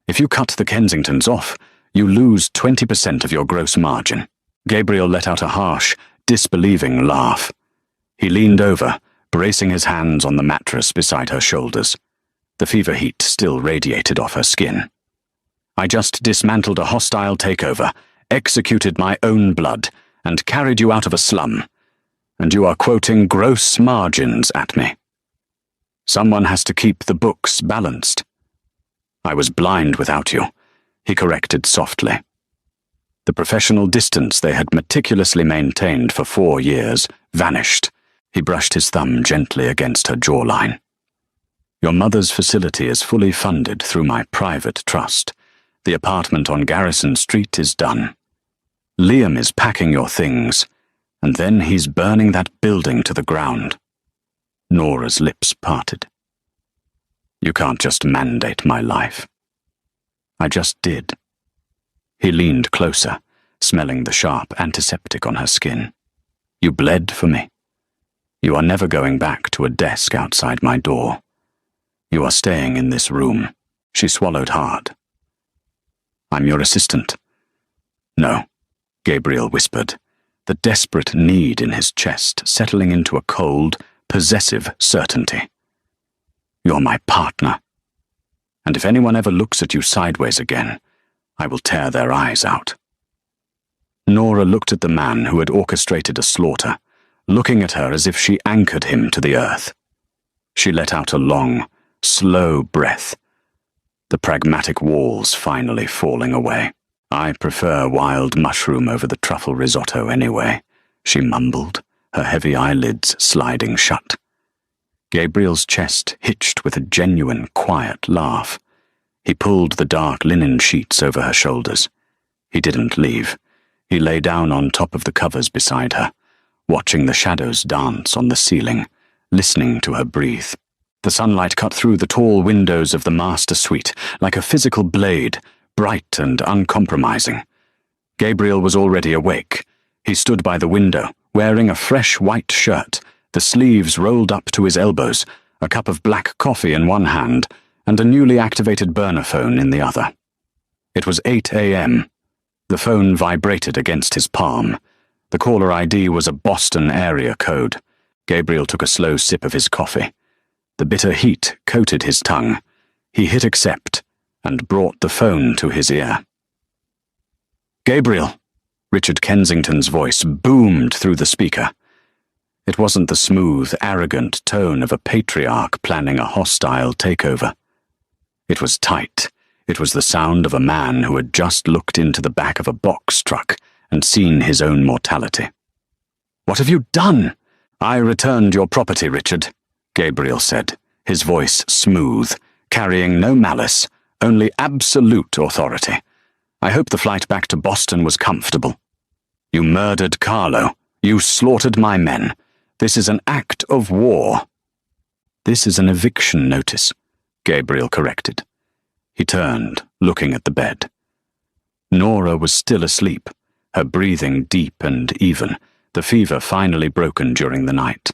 "If you cut the Kensingtons off, you lose 20% of your gross margin." Gabriel let out a harsh, disbelieving laugh. He leaned over, bracing his hands on the mattress beside her shoulders. The fever heat still radiated off her skin. "I just dismantled a hostile takeover, executed my own blood, and carried you out of a slum. And you are quoting gross margins at me. Someone has to keep the books balanced." "I was blind without you," he corrected softly. The professional distance they had meticulously maintained for 4 years vanished. He brushed his thumb gently against her jawline. "Your mother's facility is fully funded through my private trust. The apartment on Garrison Street is done. Liam is packing your things, and then he's burning that building to the ground." Nora's lips parted. "You can't just mandate my life." "I just did." He leaned closer, smelling the sharp antiseptic on her skin. "You bled for me. You are never going back to a desk outside my door. You are staying in this room." She swallowed hard. "I'm your assistant." "No," Gabriel whispered, the desperate need in his chest settling into a cold, possessive certainty. "You're my partner. And if anyone ever looks at you sideways again, I will tear their eyes out." Nora looked at the man who had orchestrated a slaughter, looking at her as if she anchored him to the earth. She let out a long, slow breath, the pragmatic walls finally falling away. "I prefer wild mushroom over the truffle risotto anyway," she mumbled, her heavy eyelids sliding shut. Gabriel's chest hitched with a genuine, quiet laugh. He pulled the dark linen sheets over her shoulders. He didn't leave. He lay down on top of the covers beside her, watching the shadows dance on the ceiling, listening to her breathe. The sunlight cut through the tall windows of the master suite like a physical blade, bright and uncompromising. Gabriel was already awake. He stood by the window, wearing a fresh white shirt, the sleeves rolled up to his elbows, a cup of black coffee in one hand, and a newly activated burner phone in the other. It was 8 a.m. The phone vibrated against his palm. The caller ID was a Boston area code. Gabriel took a slow sip of his coffee. The bitter heat coated his tongue. He hit accept and brought the phone to his ear. "Gabriel," Richard Kensington's voice boomed through the speaker. It wasn't the smooth, arrogant tone of a patriarch planning a hostile takeover. It was tight. It was the sound of a man who had just looked into the back of a box truck and seen his own mortality. "What have you done?" "I returned your property, Richard," Gabriel said, his voice smooth, carrying no malice, only absolute authority. "I hope the flight back to Boston was comfortable. You murdered Carlo. You slaughtered my men. This is an act of war." "This is an eviction notice," Gabriel corrected. He turned, looking at the bed. Nora was still asleep, her breathing deep and even, the fever finally broken during the night.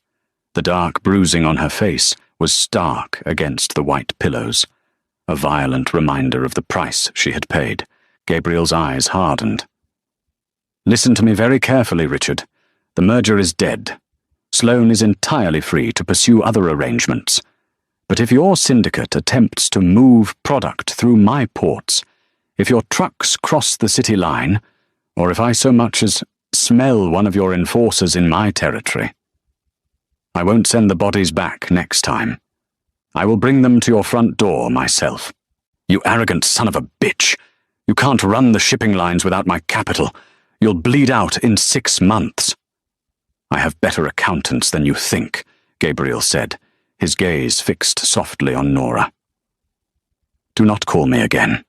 The dark bruising on her face was stark against the white pillows, a violent reminder of the price she had paid. Gabriel's eyes hardened. "Listen to me very carefully, Richard. The merger is dead. Sloan is entirely free to pursue other arrangements. But if your syndicate attempts to move product through my ports, if your trucks cross the city line, or if I so much as smell one of your enforcers in my territory, I won't send the bodies back next time. I will bring them to your front door myself. You arrogant son of a bitch! You can't run the shipping lines without my capital. You'll bleed out in 6 months." "I have better accountants than you think," Gabriel said, his gaze fixed softly on Nora. "Do not call me again."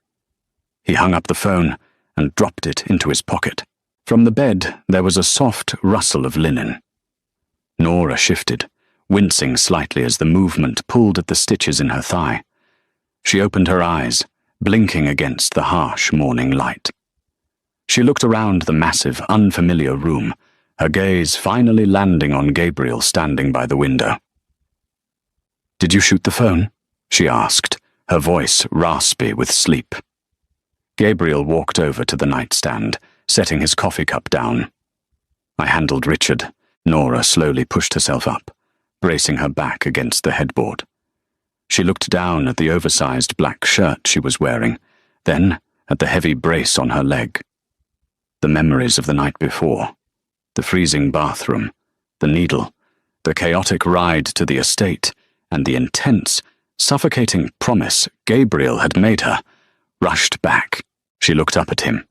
He hung up the phone and dropped it into his pocket. From the bed there was a soft rustle of linen. Nora shifted, wincing slightly as the movement pulled at the stitches in her thigh. She opened her eyes, blinking against the harsh morning light. She looked around the massive, unfamiliar room, her gaze finally landing on Gabriel standing by the window. "Did you shoot the phone?" she asked, her voice raspy with sleep. Gabriel walked over to the nightstand, setting his coffee cup down. "I handled Richard." Nora slowly pushed herself up, bracing her back against the headboard. She looked down at the oversized black shirt she was wearing, then at the heavy brace on her leg. The memories of the night before, the freezing bathroom, the needle, the chaotic ride to the estate, and the intense, suffocating promise Gabriel had made her, rushed back. She looked up at him.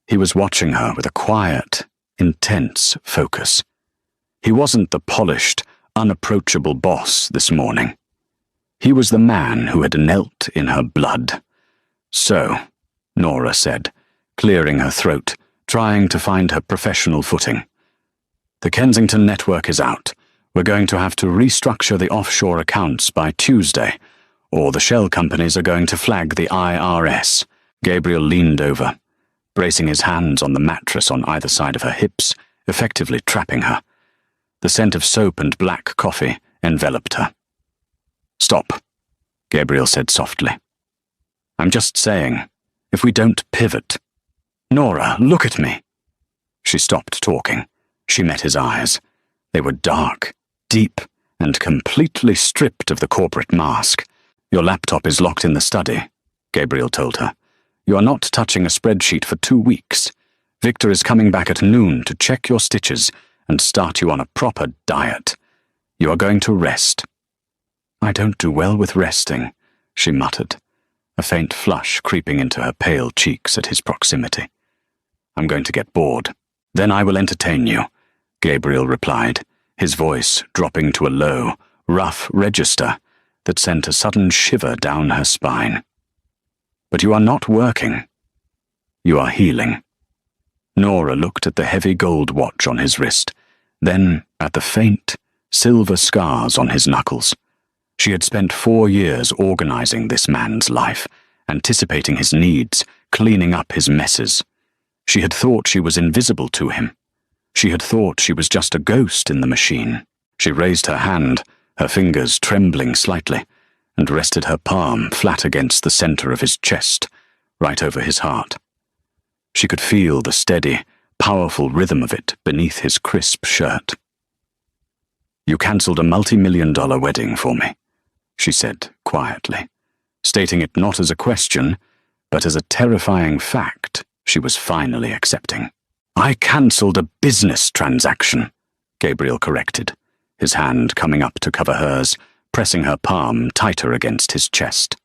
He was watching her with a quiet, intense focus. He wasn't the polished, unapproachable boss this morning. He was the man who had knelt in her blood. "So," Nora said, clearing her throat, trying to find her professional footing. "The Kensington network is out. We're going to have to restructure the offshore accounts by Tuesday, or the shell companies are going to flag the IRS." Gabriel leaned over, bracing his hands on the mattress on either side of her hips, effectively trapping her. The scent of soap and black coffee enveloped her. "Stop," Gabriel said softly. "I'm just saying, if we don't pivot—" "Nora, look at me." She stopped talking. She met his eyes. They were dark, deep, and completely stripped of the corporate mask. "Your laptop is locked in the study," Gabriel told her. "You are not touching a spreadsheet for 2 weeks. Victor is coming back at noon to check your stitches and start you on a proper diet. You are going to rest." "I don't do well with resting," she muttered, a faint flush creeping into her pale cheeks at his proximity. "I'm going to get bored. Then I will entertain you," Gabriel replied, his voice dropping to a low, rough register that sent a sudden shiver down her spine. "But you are not working. You are healing." Nora looked at the heavy gold watch on his wrist, then at the faint, silver scars on his knuckles. She had spent 4 years organizing this man's life, anticipating his needs, cleaning up his messes. She had thought she was invisible to him. She had thought she was just a ghost in the machine. She raised her hand, her fingers trembling slightly, and rested her palm flat against the center of his chest, right over his heart. She could feel the steady, powerful rhythm of it beneath his crisp shirt. "You cancelled a multi-million-dollar wedding for me," she said quietly, stating it not as a question, but as a terrifying fact she was finally accepting. "I cancelled a business transaction," Gabriel corrected, his hand coming up to cover hers, pressing her palm tighter against his chest.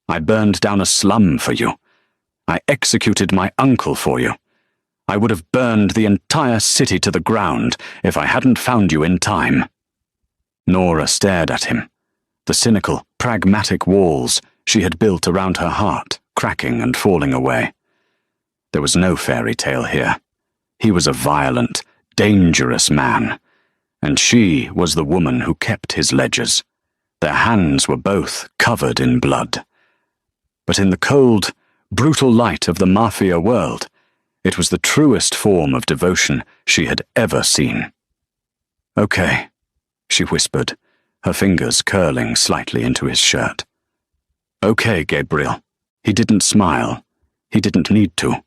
I burned down a slum for you. I executed my uncle for you. I would have burned the entire city to the ground if I hadn't found you in time. Nora stared at him, the cynical, pragmatic walls she had built around her heart cracking and falling away. There was no fairy tale here. He was a violent, dangerous man, and she was the woman who kept his ledgers. Their hands were both covered in blood. But in the cold, brutal light of the Mafia world, it was the truest form of devotion she had ever seen. "Okay," she whispered, her fingers curling slightly into his shirt. "Okay, Gabriel." He didn't smile. He didn't need to.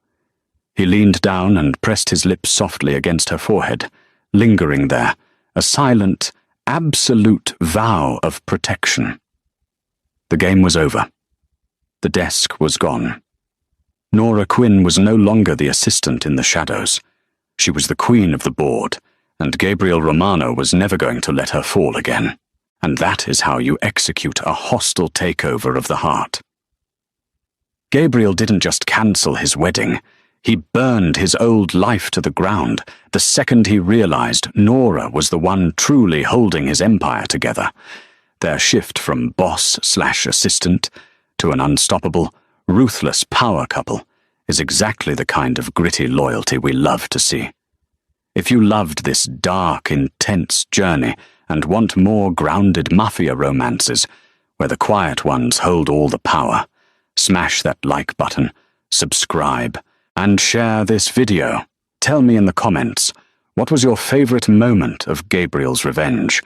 He leaned down and pressed his lips softly against her forehead, lingering there, a silent, absolute vow of protection. The game was over. The desk was gone. Nora Quinn was no longer the assistant in the shadows. She was the queen of the board, and Gabriel Romano was never going to let her fall again. And that is how you execute a hostile takeover of the heart. Gabriel didn't just cancel his wedding. He burned his old life to the ground the second he realized Nora was the one truly holding his empire together. Their shift from boss/assistant to an unstoppable, ruthless power couple is exactly the kind of gritty loyalty we love to see. If you loved this dark, intense journey and want more grounded mafia romances, where the quiet ones hold all the power, smash that like button, subscribe, and share this video. Tell me in the comments, what was your favorite moment of Gabriel's revenge?